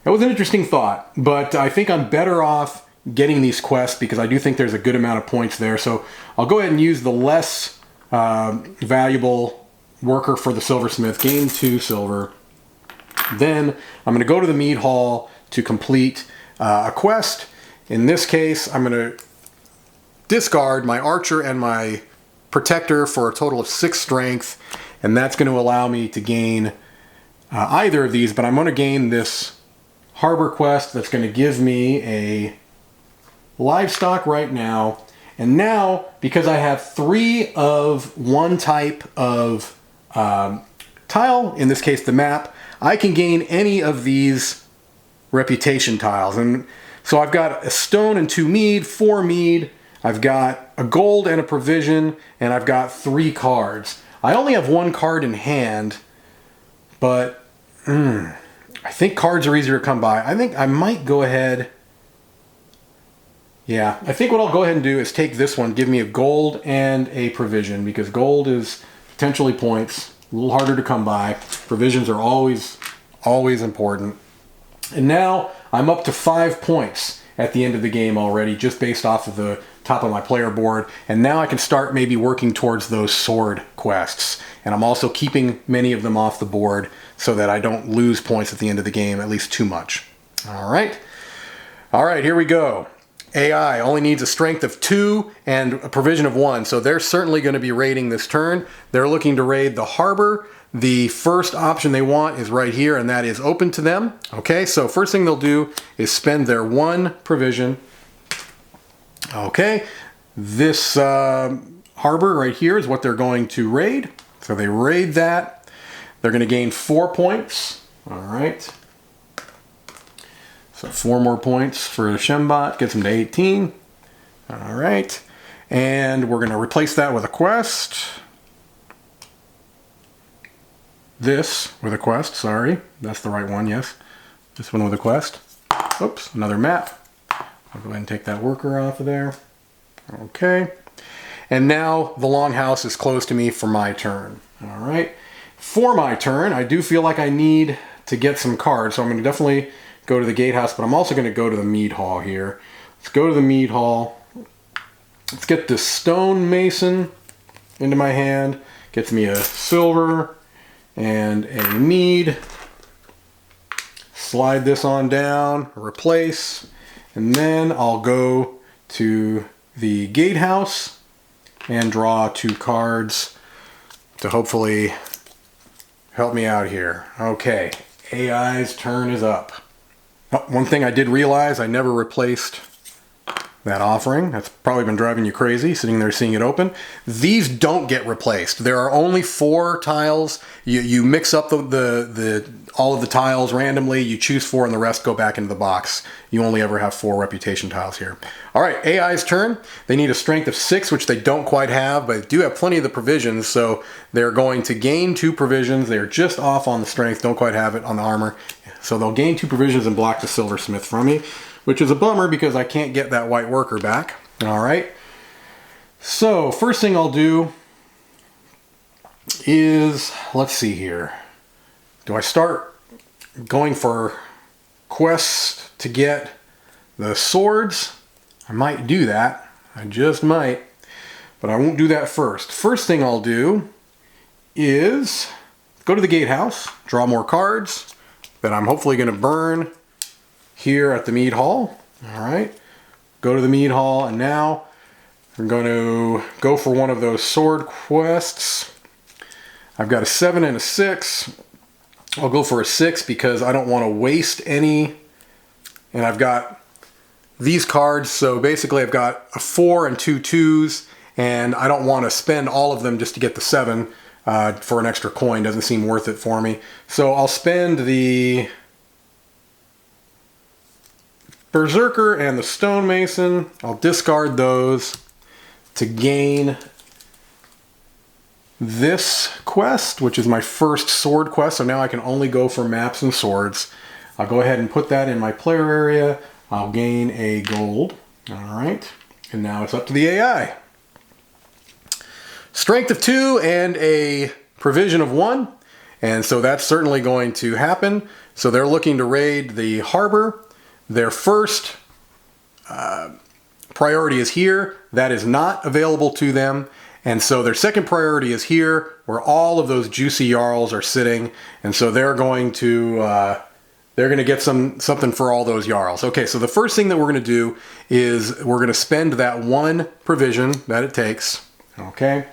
That was an interesting thought, but I think I'm better off getting these quests because I do think there's a good amount of points there. So I'll go ahead and use the less valuable worker for the silversmith, gain 2 silver. Then I'm going to go to the mead hall to complete a quest. In this case, I'm going to discard my archer and my protector for a total of 6 strength, and that's going to allow me to gain either of these, but I'm going to gain this harbor quest that's going to give me a livestock right now. And now, because I have 3 of one type of tile, in this case the map, I can gain any of these reputation tiles. And so I've got a stone and 2 mead, 4 mead, I've got a gold and a provision, and I've got 3 cards. I only have 1 card in hand, but I think cards are easier to come by. I think I might go ahead... Yeah, I think what I'll go ahead and do is take this one, give me a gold and a provision, because gold is potentially points, a little harder to come by. Provisions are always important. And now I'm up to 5 points at the end of the game already, just based off of the top of my player board. And now I can start maybe working towards those sword quests. And I'm also keeping many of them off the board so that I don't lose points at the end of the game, at least too much. All right, here we go. AI only needs a strength of 2 and a provision of 1, so they're certainly going to be raiding this turn. They're looking to raid the harbor. The first option they want is right here, and that is open to them. Okay, so first thing they'll do is spend their 1 provision. Okay, this harbor right here is what they're going to raid. So they raid that. They're going to gain 4 points. All right. So 4 more points for Shembot, gets him to 18. All right, and we're going to replace that with a quest. This with a quest, sorry. That's the right one, yes. This one with a quest. Oops, another map. I'll go ahead and take that worker off of there. Okay, and now the longhouse is close to me for my turn. All right, for my turn, I do feel like I need to get some cards, so I'm going to definitely go to the gatehouse, but I'm also going to go to the mead hall here. Let's go to the mead hall. Let's get this stone mason into my hand. Gets me a silver and a mead. Slide this on down, replace, and then I'll go to the gatehouse and draw 2 cards to hopefully help me out here. Okay, AI's turn is up. Oh, one thing I did realize, I never replaced that offering. That's probably been driving you crazy, sitting there seeing it open. These don't get replaced. There are only 4 tiles. You mix up all of the tiles randomly, you choose 4 and the rest go back into the box. You only ever have 4 reputation tiles here. All right, AI's turn. They need a strength of 6, which they don't quite have, but do have plenty of the provisions, so they're going to gain 2 provisions. They're just off on the strength, don't quite have it on the armor. So they'll gain 2 provisions and block the silversmith from me, which is a bummer because I can't get that white worker back. All right. So first thing I'll do is, let's see here. Do I start going for quests to get the swords? I might do that. I just might. but I won't do that first. First thing I'll do is go to the gatehouse, draw more cards that I'm hopefully going to burn here at the mead hall. All right, go to the mead hall, and now I'm going to go for one of those sword quests. I've got a 7 and a 6. I'll go for a 6 because I don't want to waste any. And I've got these cards, so basically I've got a 4 and 2 2s, and I don't want to spend all of them just to get the 7 for an extra coin. Doesn't seem worth it for me. So I'll spend the Berserker and the Stonemason. I'll discard those to gain this quest, which is my first sword quest. So now I can only go for maps and swords. I'll go ahead and put that in my player area. I'll gain a gold. All right. And now it's up to the AI. Strength of 2 and a provision of 1. And so that's certainly going to happen. So they're looking to raid the harbor. Their first priority is here. That is not available to them. And so their second priority is here, where all of those juicy jarls are sitting. And so they're going to get something for all those jarls. Okay, so the first thing that we're going to do is we're going to spend that 1 provision that it takes. Okay.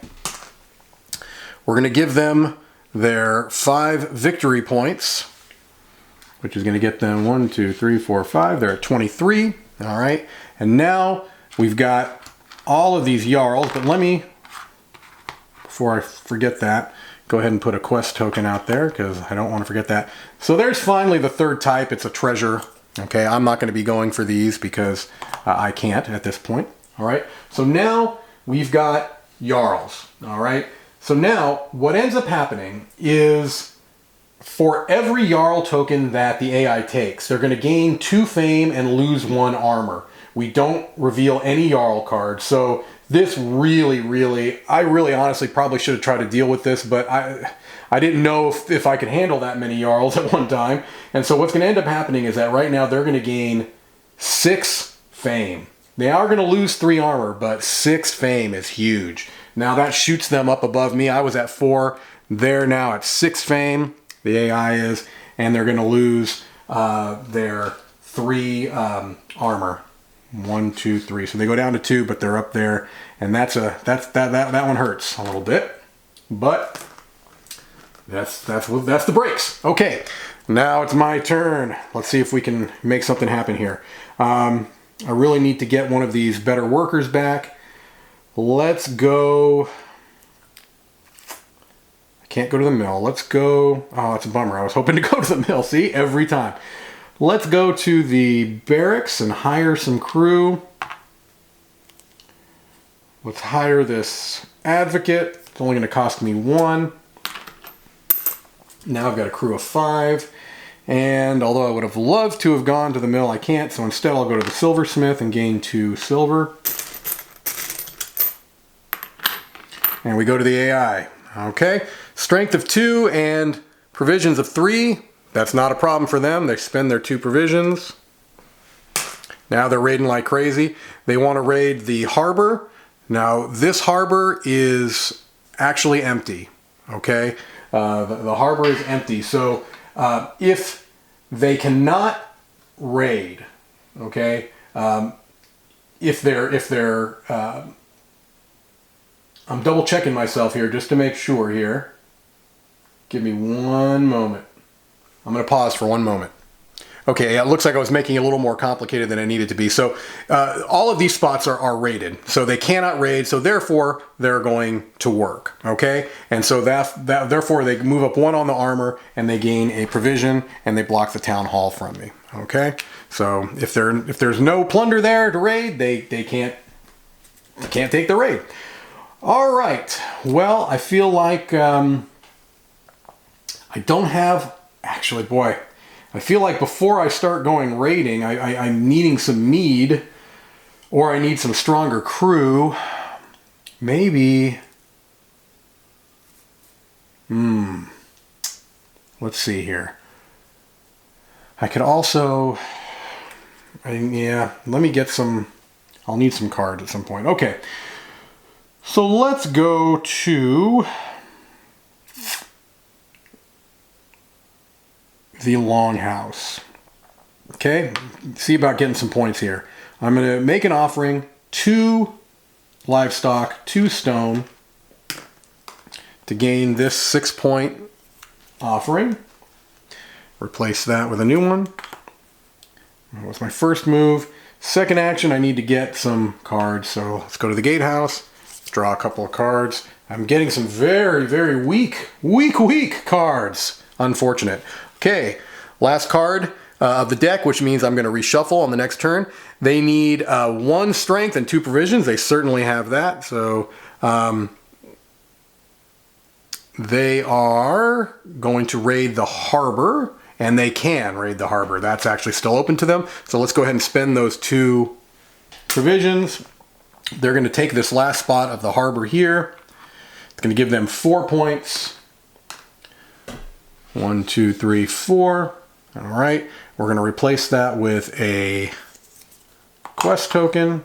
We're going to give them their 5 victory points, which is going to get them 1, 2, 3, 4, 5. They're at 23. All right. And now we've got all of these jarls, but let me, before I forget that, go ahead and put a quest token out there because I don't want to forget that. So there's finally the third type. It's a treasure. Okay, I'm not going to be going for these because I can't at this point. All right, so now we've got jarls. All right, so now what ends up happening is for every jarl token that the AI takes, they're going to gain 2 fame and lose 1 armor. We don't reveal any jarl cards, so this I really honestly probably should have tried to deal with this, but I didn't know if I could handle that many jarls at one time. And so what's going to end up happening is that right now they're going to gain 6 fame. They are going to lose 3 armor, but 6 fame is huge. Now that shoots them up above me. I was at 4. They're now at 6 fame, the AI is, and they're going to lose their 3 armor. 1, 2, 3. So they go down to 2, but they're up there, and that one hurts a little bit, but that's the breaks. Okay, now it's my turn. Let's see if we can make something happen here. I really need to get one of these better workers back. Let's go. I can't go to the mill. Let's go. Oh, it's a bummer. I was hoping to go to the mill. See, every time. Let's go to the barracks and hire some crew. Let's hire this advocate. It's only going to cost me 1. Now I've got a crew of 5. And although I would have loved to have gone to the mill, I can't. So instead I'll go to the silversmith and gain 2 silver. And we go to the AI. Okay. Strength of 2 and provisions of 3. That's not a problem for them. They spend their 2 provisions. Now they're raiding like crazy. They want to raid the harbor. Now this harbor is actually empty. Okay, the harbor is empty. So if they cannot raid, okay, if they're I'm double checking myself here just to make sure here. Give me 1 moment. I'm going to pause for 1 moment. Okay, it looks like I was making it a little more complicated than it needed to be. So all of these spots are raided. So they cannot raid, so therefore they're going to work, okay? And so therefore they move up 1 on the armor and they gain a provision and they block the town hall from me, okay? So if there's no plunder there to raid, they can't take the raid. All right, well, I feel like I don't have... Actually, boy, I feel like before I start going raiding, I'm needing some mead, or I need some stronger crew. Maybe. Let's see here. I could also. Yeah, let me get some. I'll need some cards at some point. Okay. So let's go to the Longhouse. Okay, see about getting some points here. I'm going to make an offering, 2 livestock, 2 stone, to gain this 6-point offering. Replace that with a new one. That was my first move. Second action, I need to get some cards. So let's go to the gatehouse, draw a couple of cards. I'm getting some very, very weak cards. Unfortunate. Okay, last card of the deck, which means I'm going to reshuffle on the next turn. They need 1 strength and 2 provisions. They certainly have that. So they are going to raid the harbor, and they can raid the harbor. That's actually still open to them. So let's go ahead and spend those 2 provisions. They're going to take this last spot of the harbor here. It's going to give them 4 points. 1, 2, 3, 4. All right. We're going to replace that with a quest token.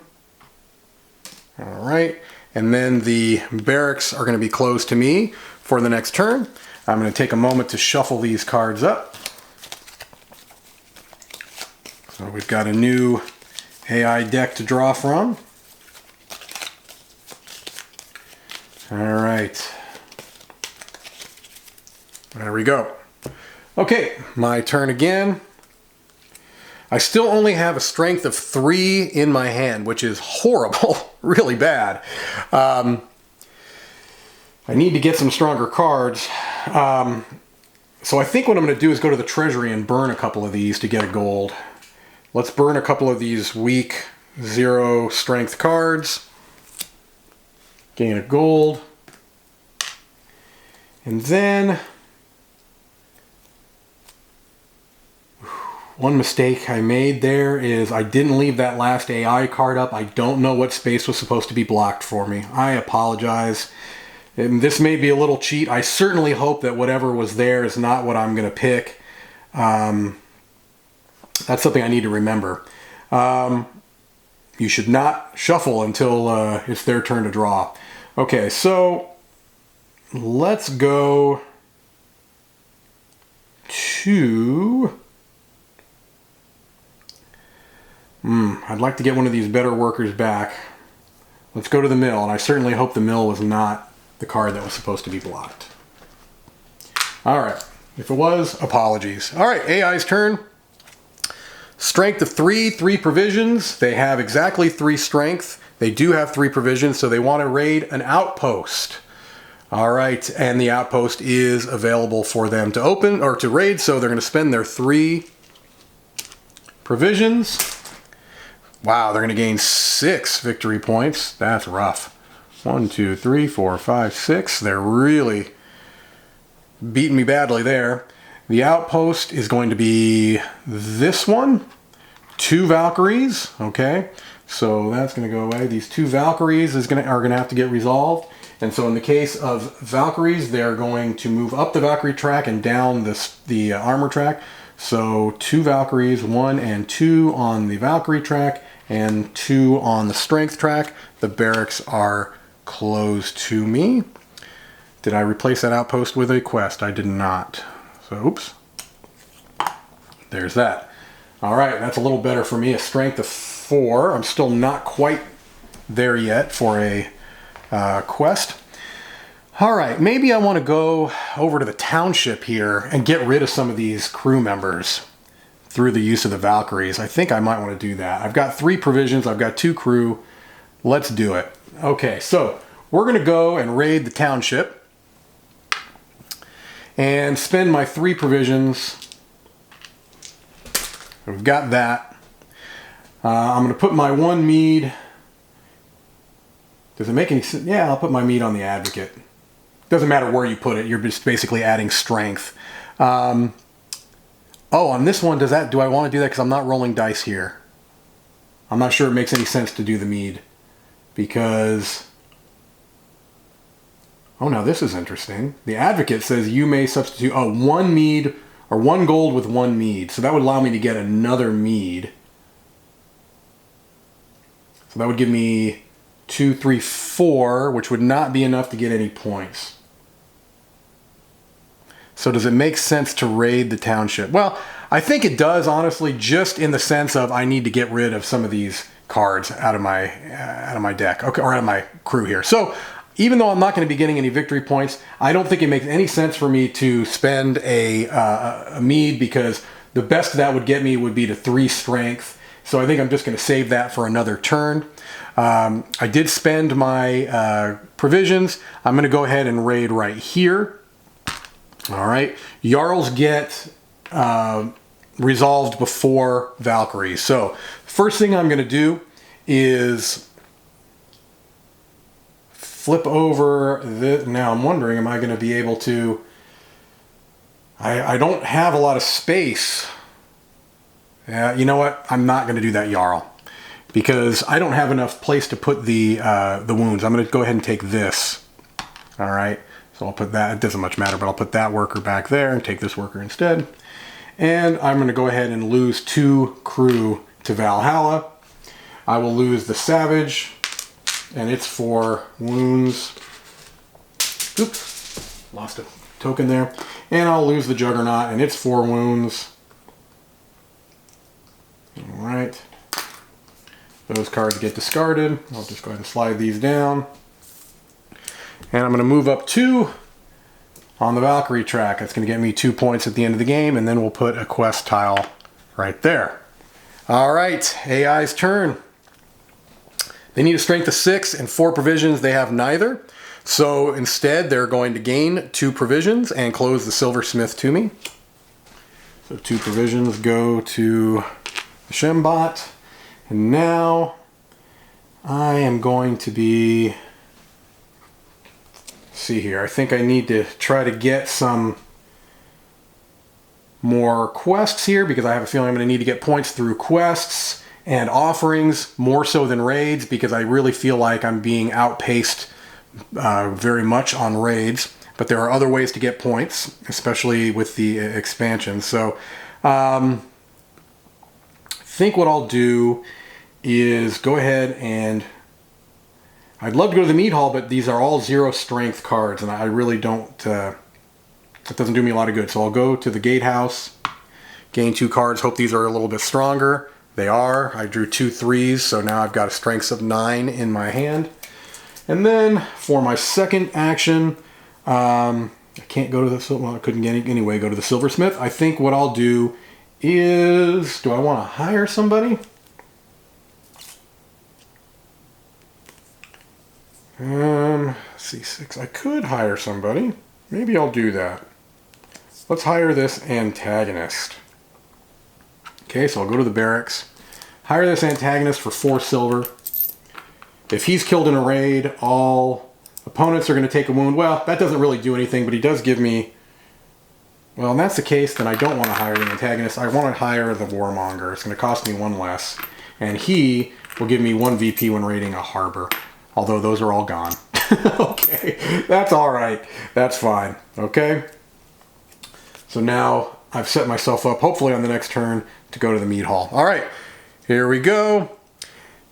All right. And then the barracks are going to be closed to me for the next turn. I'm going to take a moment to shuffle these cards up. So we've got a new AI deck to draw from. All right. There we go. Okay, my turn again. I still only have a strength of 3 in my hand, which is horrible, really bad. I need to get some stronger cards. So I think what I'm going to do is go to the treasury and burn a couple of these to get a gold. Let's burn a couple of these weak 0 strength cards. Gain a gold. And then one mistake I made there is I didn't leave that last AI card up. I don't know what space was supposed to be blocked for me. I apologize. And this may be a little cheat. I certainly hope that whatever was there is not what I'm going to pick. That's something I need to remember. You should not shuffle until it's their turn to draw. Okay, so let's go to... I'd like to get one of these better workers back. Let's go to the mill, and I certainly hope the mill was not the card that was supposed to be blocked. All right, if it was, apologies. All right, AI's turn. Strength of 3, 3 provisions. They have exactly 3 strength. They do have 3 provisions, so they want to raid an outpost. All right, and the outpost is available for them to open or to raid, so they're going to spend their 3 provisions. Wow, they're going to gain 6 victory points. That's rough. 1, 2, 3, 4, 5, 6. They're really beating me badly there. The outpost is going to be this one. 2 Valkyries. Okay, so that's going to go away. These 2 Valkyries are going to have to get resolved. And so in the case of Valkyries, they're going to move up the Valkyrie track and down the armor track. So 2 Valkyries, 1 and 2 on the Valkyrie track, and 2 on the strength track. The barracks are closed to me. Did I replace that outpost with a quest? I did not. So, oops. There's that. All right, that's a little better for me. A strength of 4. I'm still not quite there yet for a quest. All right, maybe I want to go over to the township here and get rid of some of these crew members through the use of the Valkyries. I think I might want to do that. I've got 3 provisions. I've got 2 crew. Let's do it. Okay, so we're going to go and raid the township and spend my 3 provisions. We've got that. I'm going to put my 1 mead. Does it make any sense? Yeah, I'll put my mead on the advocate. Doesn't matter where you put it. You're just basically adding strength. Oh, on this one, do I want to do that because I'm not rolling dice here? I'm not sure it makes any sense to do the mead because... Oh, now this is interesting. The advocate says you may substitute 1 mead or 1 gold with 1 mead. So that would allow me to get another mead. So that would give me 2, 3, 4, which would not be enough to get any points. So does it make sense to raid the township? Well, I think it does, honestly, just in the sense of I need to get rid of some of these cards out of my deck, okay, or out of my crew here. So even though I'm not going to be getting any victory points, I don't think it makes any sense for me to spend a mead, because the best that would get me would be to 3 strength. So I think I'm just going to save that for another turn. I did spend my provisions. I'm going to go ahead and raid right here. All right. Jarls get resolved before Valkyries. So first thing I'm going to do is flip over this. Now I'm wondering, am I going to be able to... I don't have a lot of space. Yeah, you know what? I'm not going to do that Jarl, because I don't have enough place to put the wounds. I'm going to go ahead and take this. All right. So I'll put that. It doesn't much matter, but I'll put that worker back there and take this worker instead. And I'm going to go ahead and lose 2 crew to Valhalla. I will lose the Savage, and it's 4 wounds. Oops, lost a token there. And I'll lose the Juggernaut, and it's 4 wounds. All right. Those cards get discarded. I'll just go ahead and slide these down. And I'm going to move up 2 on the Valkyrie track. That's going to get me 2 points at the end of the game, and then we'll put a quest tile right there. All right, AI's turn. They need a strength of 6 and 4 provisions. They have neither. So instead, they're going to gain 2 provisions and close the silversmith to me. So 2 provisions go to the Shembot. And now I am going to be... see here. I think I need to try to get some more quests here, because I have a feeling I'm going to need to get points through quests and offerings more so than raids, because I really feel like I'm being outpaced very much on raids. But there are other ways to get points, especially with the expansion. So I think what I'll do is go ahead and... I'd love to go to the mead hall, but these are all 0 strength cards, and I really don't... it doesn't do me a lot of good. So I'll go to the gatehouse, gain 2 cards, hope these are a little bit stronger. They are. I drew 2 3s, so now I've got a strength of 9 in my hand. And then for my second action, I can't go to the... well, I couldn't get anyway, go to the silversmith. I think what I'll do is... do I want to hire somebody? C6. I could hire somebody. Maybe I'll do that. Let's hire this antagonist. Okay, so I'll go to the barracks. Hire this antagonist for 4 silver. If he's killed in a raid, all opponents are going to take a wound. Well, that doesn't really do anything, but he does give me... well, if that's the case, then I don't want to hire the antagonist. I want to hire the warmonger. It's going to cost me 1 less. And he will give me 1 VP when raiding a harbor. Although those are all gone. Okay, that's all right. That's fine. Okay. So now I've set myself up, hopefully on the next turn, to go to the mead hall. All right, here we go.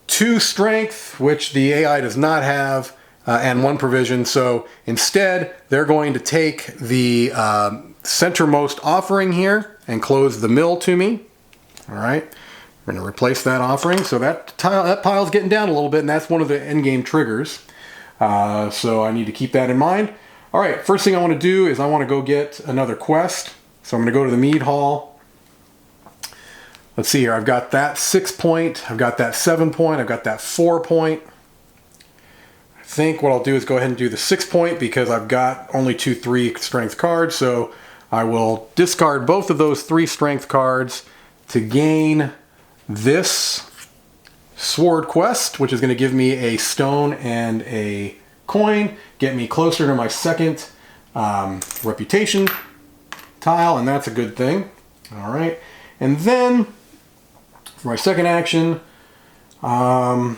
2 strength, which the AI does not have, and 1 provision. So instead, they're going to take the centermost offering here and close the mill to me. All right. We're going to replace that offering. So that pile's getting down a little bit, and that's one of the endgame triggers. So I need to keep that in mind. All right, first thing I want to do is I want to go get another quest. So I'm going to go to the mead hall. Let's see here. I've got that 6 point. I've got that 7 point. I've got that 4 point. I think what I'll do is go ahead and do the 6 point, because I've got only 2 3 strength cards. So I will discard both of those 3 strength cards to gain this sword quest, which is going to give me a stone and a coin, get me closer to my second reputation tile, and that's a good thing. All right, and then for my second action, do I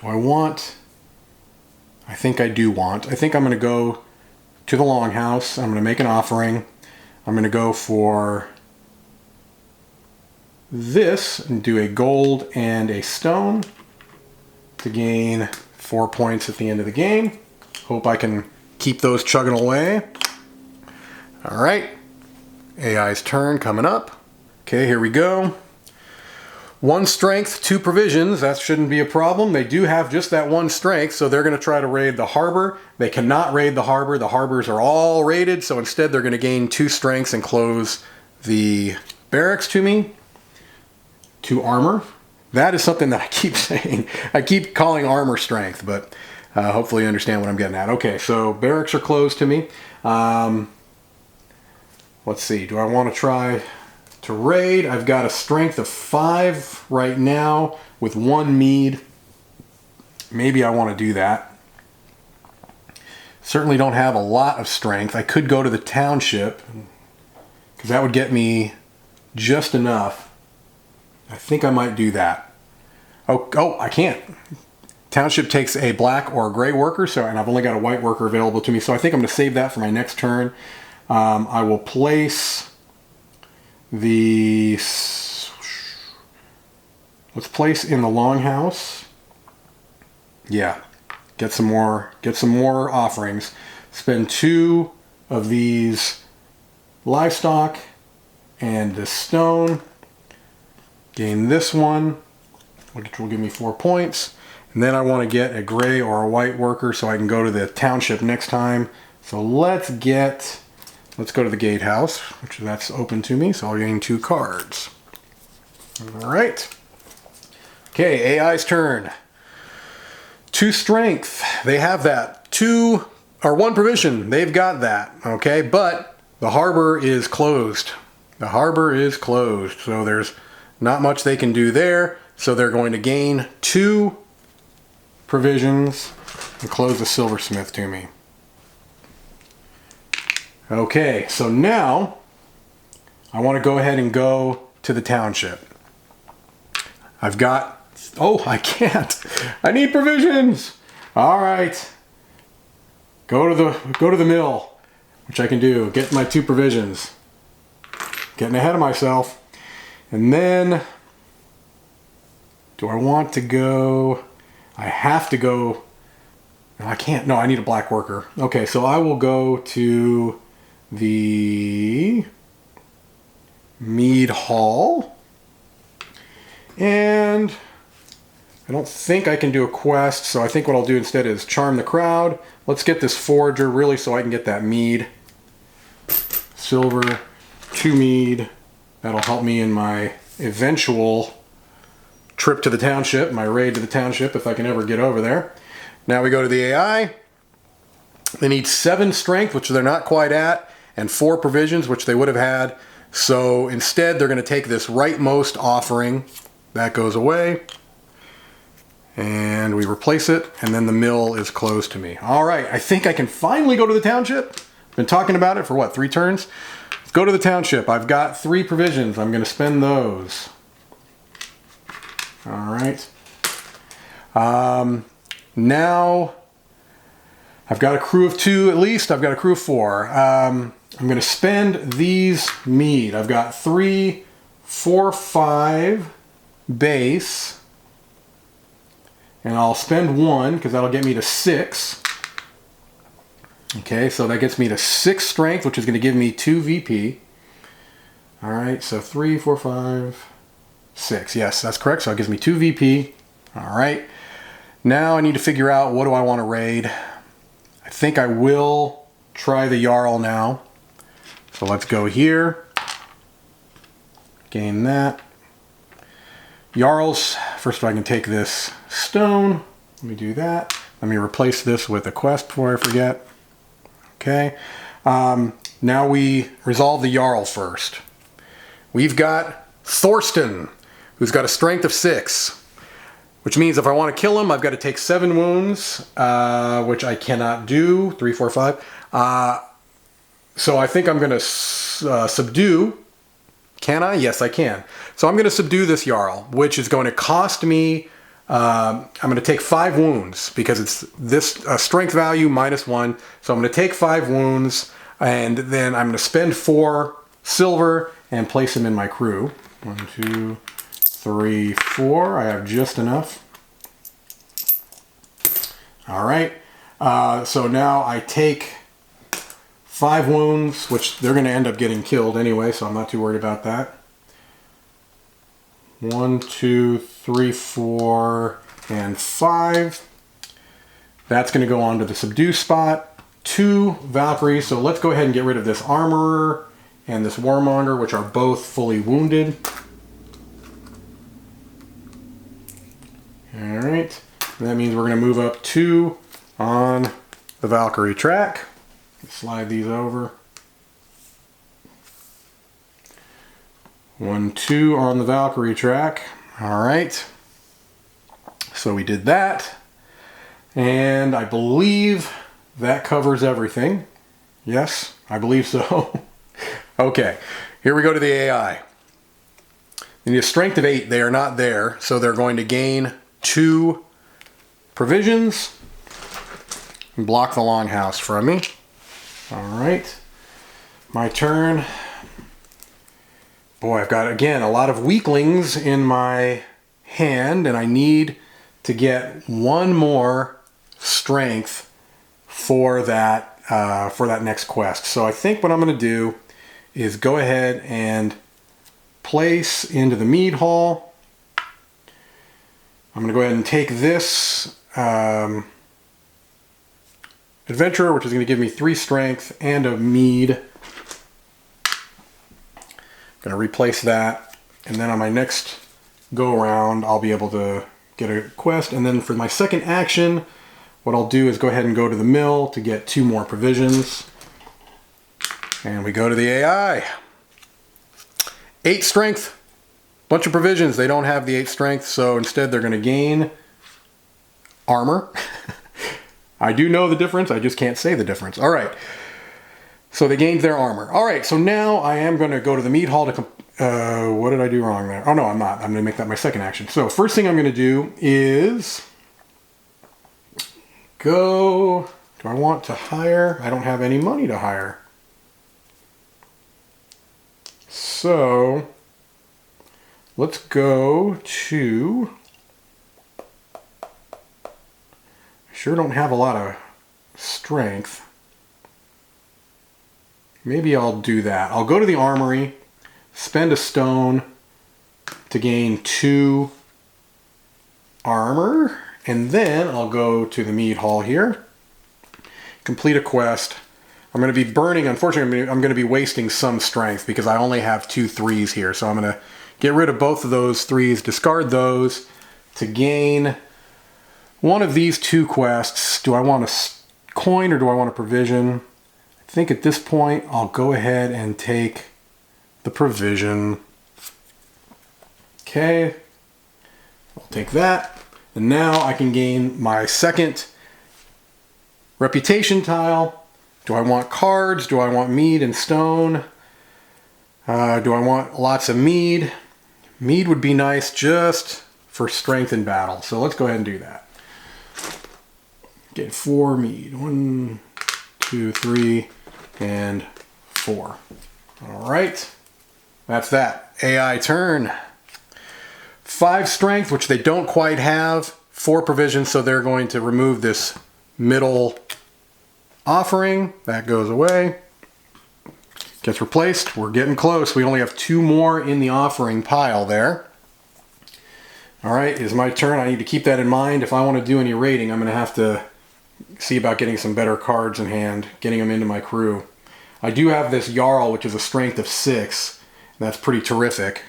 want... I think I do want... I think I'm going to go to the longhouse. I'm going to make an offering. I'm going to go for this and do a gold and a stone. to gain 4 points at the end of the game. Hope I can keep those chugging away. All right, AI's turn coming up. Okay, here we go. 1 strength, 2 provisions. That shouldn't be a problem. They do have just that 1 strength, so they're going to try to raid the harbor. They cannot raid the harbor. The harbors are all raided, so instead they're going to gain 2 strengths and close the barracks to me. 2 armor. That is something that I keep saying. I keep calling armor strength, but hopefully you understand what I'm getting at. Okay, so barracks are closed to me. Let's see. Do I want to try to raid? I've got a strength of 5 right now with 1 mead. Maybe I want to do that. Certainly don't have a lot of strength. I could go to the township because that would get me just enough. I think I might do that. Oh, I can't. Township takes a black or a gray worker, and I've only got a white worker available to me, so I think I'm going to save that for my next turn. I will place let's place in the longhouse. Yeah, get some more offerings. Spend 2 of these livestock and this stone. Gain this one, which will give me 4 points. And then I want to get a gray or a white worker so I can go to the township next time. So let's go to the gatehouse, which that's open to me. So I'll gain 2 cards. All right. Okay, AI's turn. 2 strength. They have that. 2 or 1 provision. They've got that. Okay, but the harbor is closed. The harbor is closed. So there's not much they can do there, so they're going to gain 2 provisions and close the silversmith to me. Okay, so now I want to go ahead and go to the township. I've got, I can't. I need provisions. All right. Go to the mill, which I can do. Get my 2 provisions. Getting ahead of myself. And then, do I want to go? I have to go. No, I can't. No, I need a black worker. Okay, so I will go to the mead hall. And I don't think I can do a quest, so I think what I'll do instead is charm the crowd. Let's get this forager really so I can get that mead. Silver, 2 mead. That'll help me in my eventual trip to the township, my raid to the township, if I can ever get over there. Now we go to the AI. They need 7 strength, which they're not quite at, and 4 provisions, which they would have had. So instead, they're going to take this rightmost offering. That goes away. And we replace it, and then the mill is closed to me. All right, I think I can finally go to the township. Been talking about it for what, 3 turns? Let's go to the township. I've got 3 provisions. I'm going to spend those. All right. Now, I've got a crew of 2 at least. I've got a crew of 4. I'm going to spend these mead. I've got 3, 4, 5 base. And I'll spend 1 because that'll get me to 6. Okay, so that gets me to 6 strength, which is going to give me 2 VP. All right, so 3, 4, 5, 6. Yes, that's correct. So it gives me 2 VP. All right. Now I need to figure out what do I want to raid. I think I will try the yarrow now. So let's go here. Gain that. Yarrows. First I can take this stone. Let me do that. Let me replace this with a quest before I forget. Okay. Now we resolve the yarrow first. We've got Thorsten, who's got a strength of 6, which means if I want to kill him, I've got to take 7 wounds, which I cannot do. 3, 4, 5. So I think I'm going to subdue. Can I? Yes, I can. So I'm going to subdue this yarrow, which is going to cost me, I'm going to take 5 wounds because it's this strength value -1. So I'm going to take 5 wounds and then I'm going to spend 4 silver and place him in my crew. 1, 2, 3, 4. I have just enough. All right. So now I take 5 wounds, which they're going to end up getting killed anyway, so I'm not too worried about that. 1, 2, 3, 4, and 5. That's going to go on to the subdue spot. 2 Valkyries, so let's go ahead and get rid of this Armorer and this Warmonger, which are both fully wounded. Alright, that means we're going to move up 2 on the Valkyrie track. Slide these over. 1, 2 on the Valkyrie track. Alright, so we did that. And I believe that covers everything. Yes, I believe so. Okay, here we go to the AI. They need a strength of 8. They are not there, so they're going to gain 2 provisions and block the longhouse from me. Alright, my turn. Boy, I've got, again, a lot of weaklings in my hand, and I need to get 1 more strength for that next quest. So I think what I'm going to do is go ahead and place into the mead hall. I'm going to go ahead and take this adventurer, which is going to give me 3 strength and a mead. Going to replace that, and then on my next go around I'll be able to get a quest, and then for my second action what I'll do is go ahead and go to the mill to get 2 more provisions. And we go to the AI. 8 strength, bunch of provisions. They don't have the 8 strength, so instead they're going to gain armor. I do know the difference, I just can't say the difference. All right, so they gained their armor. All right, so now I am going to go to the mead hall to what did I do wrong there? Oh no, I'm not. I'm going to make that my second action. So first thing I'm going to do is go, do I want to hire? I don't have any money to hire. So let's go to, I sure don't have a lot of strength. Maybe I'll do that. I'll go to the armory, spend a stone to gain 2 armor, and then I'll go to the mead hall here, complete a quest. I'm going to be burning, unfortunately, I'm going to be wasting some strength because I only have 2 3s here. So I'm going to get rid of both of those 3s, discard those to gain one of these 2 quests. Do I want a coin or do I want a provision? I think at this point I'll go ahead and take the provision. Okay, I'll take that. And now I can gain my second reputation tile. Do I want cards? Do I want mead and stone? Do I want lots of mead? Mead would be nice just for strength in battle. So let's go ahead and do that. Get 4 mead. 1, 2, 3, and 4. All right, that's that. AI turn. 5 strength, which they don't quite have. 4 provisions, so they're going to remove this middle offering. That goes away. Gets replaced. We're getting close. We only have 2 more in the offering pile there. All right, it's my turn. I need to keep that in mind. If I want to do any raiding, I'm going to have to see about getting some better cards in hand, getting them into my crew. I do have this yarrow, which is a strength of 6. That's pretty terrific.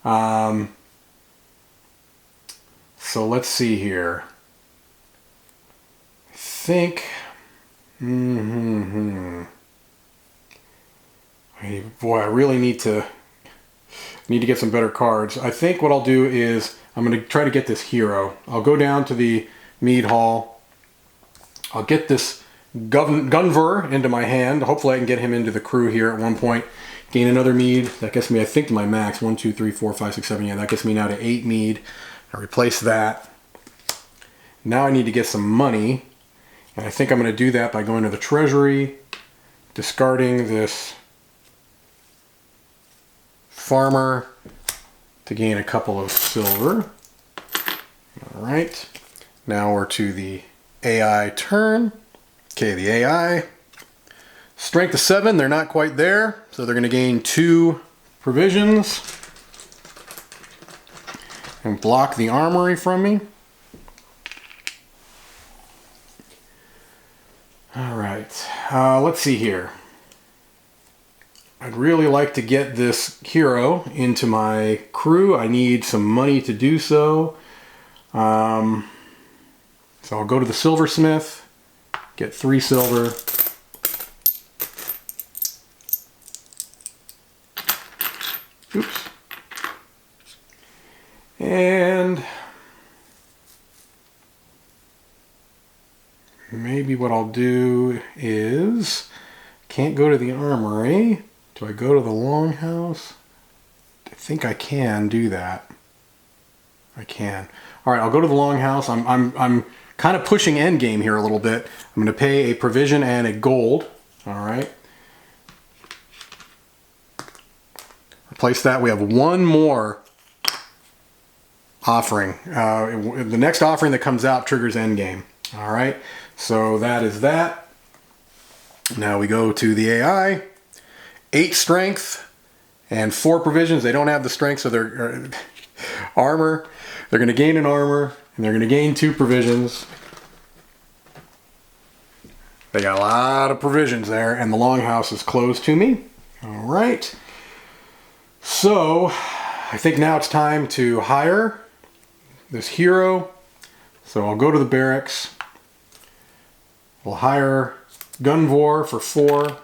So let's see here. I think... Boy, I really need to get some better cards. I think what I'll do is I'm going to try to get this hero. I'll go down to the mead hall. I'll get this Gunver into my hand. Hopefully I can get him into the crew here at one point. Gain another mead. That gets me, I think, to my max. 1, 2, 3, 4, 5, 6, 7. Yeah, that gets me now to 8 mead. I replace that. Now I need to get some money. And I think I'm going to do that by going to the treasury, discarding this farmer to gain a couple of silver. All right. Now we're to the AI turn. Okay, the AI. Strength of 7, they're not quite there, so they're going to gain 2 provisions. And block the armory from me. Alright, let's see here. I'd really like to get this hero into my crew. I need some money to do so. So I'll go to the silversmith, get 3 silver. Oops. And maybe what I'll do is, can't go to the armory. Do I go to the longhouse? I think I can do that. I can. All right, I'll go to the longhouse. I'm kind of pushing endgame here a little bit. I'm going to pay a provision and a gold. All right. Replace that. We have one more offering. The next offering that comes out triggers endgame. All right. So that is that. Now we go to the AI. 8 strength and 4 provisions. They don't have the strength, so they're armor. They're going to gain an armor, and they're going to gain 2 provisions. They got a lot of provisions there, and the longhouse is closed to me. All right. So I think now it's time to hire this hero. So I'll go to the barracks. We'll hire Gunvor for 4.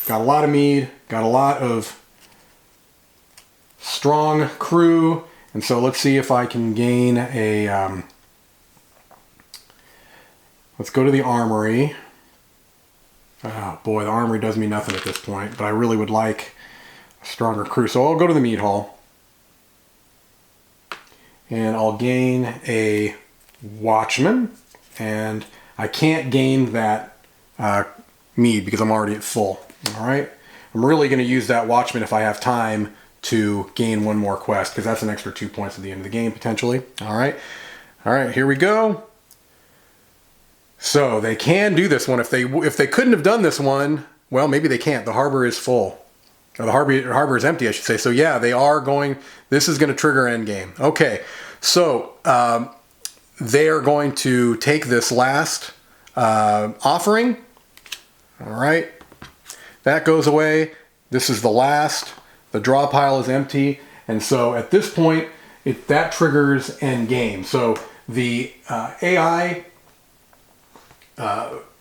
Got a lot of mead, got a lot of strong crew, and so let's see if I can gain a, let's go to the armory. Oh boy, the armory does me nothing at this point, but I really would like a stronger crew. So I'll go to the mead hall, and I'll gain a watchman, and I can't gain that mead because I'm already at full. All right, I'm really going to use that watchman if I have time to gain one more quest, because that's an extra 2 points at the end of the game potentially. All right, here we go. So they can do this one. If they couldn't have done this one, well, maybe they can't. The harbor is full, or the harbor is empty, I should say. So yeah, they are going. This is going to trigger endgame. Okay, so they are going to take this last offering. All right. That goes away. This is the last. The draw pile is empty. And so at this point, that triggers end game. So the AI,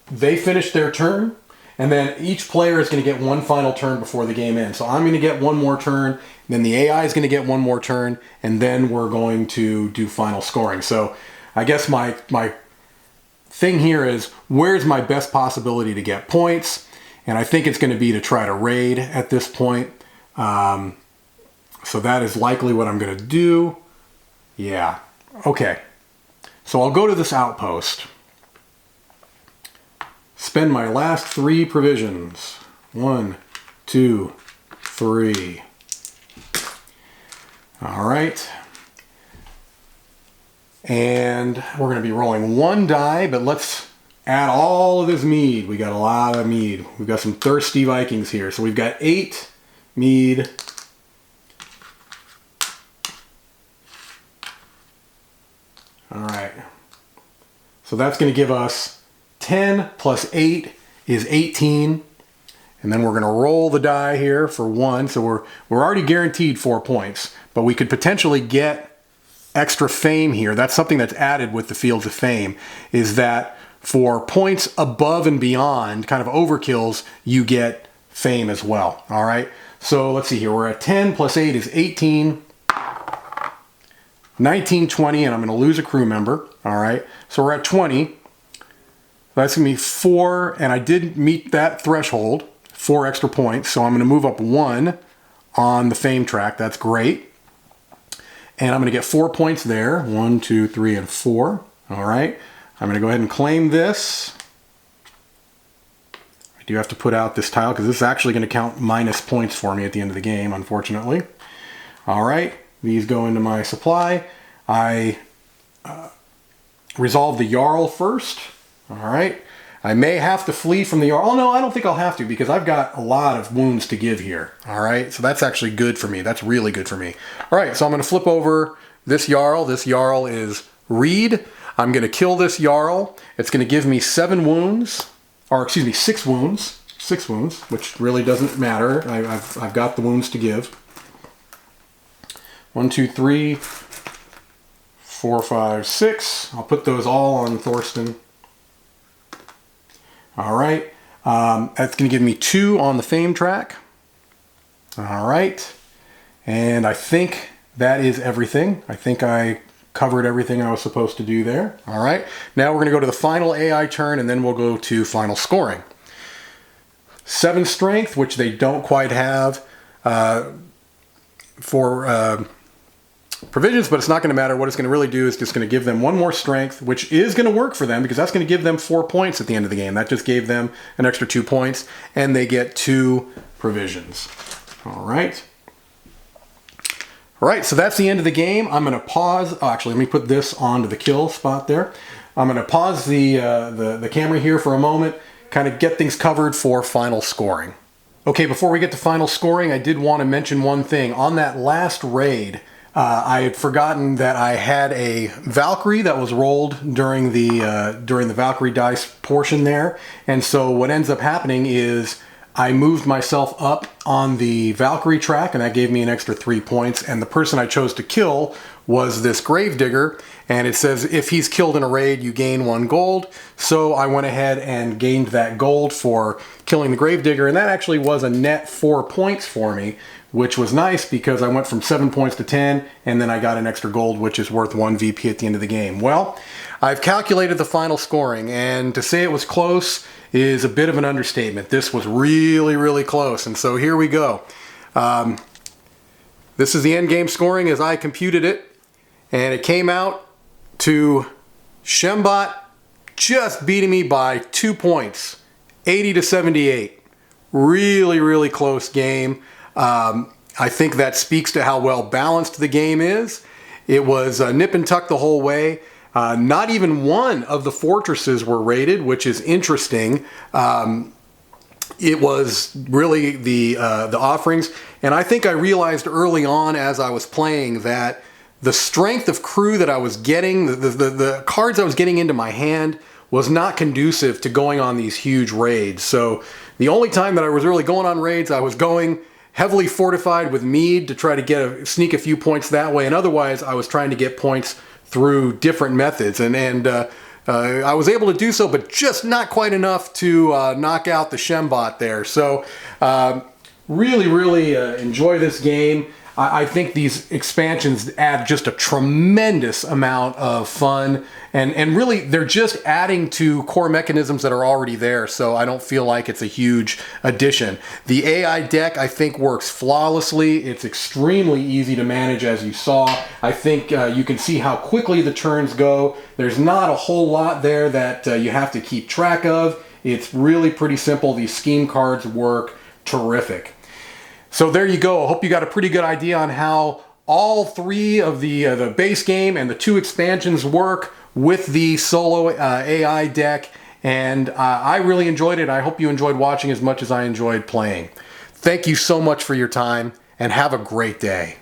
they finish their turn. And then each player is going to get one final turn before the game ends. So I'm going to get one more turn. Then the AI is going to get one more turn. And then we're going to do final scoring. So I guess my thing here is, where's my best possibility to get points? And I think it's going to be to try to raid at this point. So that is likely what I'm going to do. Yeah. Okay. So I'll go to this outpost. Spend my last 3 provisions. 1, 2, 3. All right. And we're going to be rolling 1 die, but let's add all of this mead. We got a lot of mead. We've got some thirsty Vikings here. So we've got 8 mead. All right. So that's going to give us 10 plus 8 is 18. And then we're going to roll the die here for 1. So we're already guaranteed 4 points, but we could potentially get extra fame here. That's something that's added with the Fields of Fame, is that for points above and beyond, kind of overkills, you get fame as well. All right. So let's see here. We're at 10 plus 8 is 18. 19, 20, and I'm going to lose a crew member. All right. So we're at 20. That's going to be 4, and I did meet that threshold, 4 extra points. So I'm going to move up 1 on the fame track. That's great. And I'm going to get 4 points there. 1, 2, 3, and 4. All right. I'm going to go ahead and claim this. I do have to put out this tile because this is actually going to count minus points for me at the end of the game, unfortunately. All right. These go into my supply. I resolve the yarrow first. All right. I may have to flee from the yarrow. Oh no, I don't think I'll have to because I've got a lot of wounds to give here. All right. So that's actually good for me. That's really good for me. All right. So I'm going to flip over this yarrow. This yarrow is reed. I'm going to kill this yarrow. It's going to give me 7 wounds, or excuse me, 6 wounds. 6 wounds, which really doesn't matter. I've got the wounds to give. 1, 2, 3, 4, 5, 6. I'll put those all on Thorsten. All right. That's going to give me 2 on the fame track. All right. And I think that is everything. I think I covered everything I was supposed to do there. All right. Now we're going to go to the final AI turn, and then we'll go to final scoring. 7 strength, which they don't quite have for provisions, but it's not going to matter. What it's going to really do is just going to give them 1 more strength, which is going to work for them because that's going to give them 4 points at the end of the game. That just gave them an extra 2 points, and they get 2 provisions. All right. All right, so that's the end of the game. I'm going to pause. Oh, actually, let me put this onto the kill spot there. I'm going to pause the camera here for a moment, kind of get things covered for final scoring. Okay, before we get to final scoring, I did want to mention one thing. On that last raid, I had forgotten that I had a Valkyrie that was rolled during the Valkyrie dice portion there, and so what ends up happening is I moved myself up on the Valkyrie track, and that gave me an extra 3 points, and the person I chose to kill was this Gravedigger, and it says if he's killed in a raid, you gain 1 gold, so I went ahead and gained that gold for killing the Gravedigger, and that actually was a net 4 points for me, which was nice because I went from 7 points to 10, and then I got an extra gold, which is worth 1 VP at the end of the game. Well, I've calculated the final scoring, and to say it was close is a bit of an understatement. This was really, really close, and so here we go. This is the end game scoring as I computed it, and it came out to Shembot just beating me by 2 points, 80 to 78. Really, really close game. I think that speaks to how well balanced the game is. It was nip and tuck the whole way. Not even one of the fortresses were raided, which is interesting. It was really the offerings, and I think I realized early on as I was playing that the strength of crew that I was getting, the cards I was getting into my hand, was not conducive to going on these huge raids. So the only time that I was really going on raids, I was going heavily fortified with mead to try to sneak a few points that way, and otherwise I was trying to get points through different methods, and I was able to do so, but just not quite enough to knock out the Shembot there. So really, really enjoy this game. I think these expansions add just a tremendous amount of fun, and really they're just adding to core mechanisms that are already there, so I don't feel like it's a huge addition. The AI deck I think works flawlessly. It's extremely easy to manage, as you saw. I think you can see how quickly the turns go. There's not a whole lot there that you have to keep track of. It's really pretty simple. These scheme cards work terrific. So there you go. I hope you got a pretty good idea on how all 3 of the base game and the 2 expansions work with the solo AI deck. And I really enjoyed it. I hope you enjoyed watching as much as I enjoyed playing. Thank you so much for your time, and have a great day.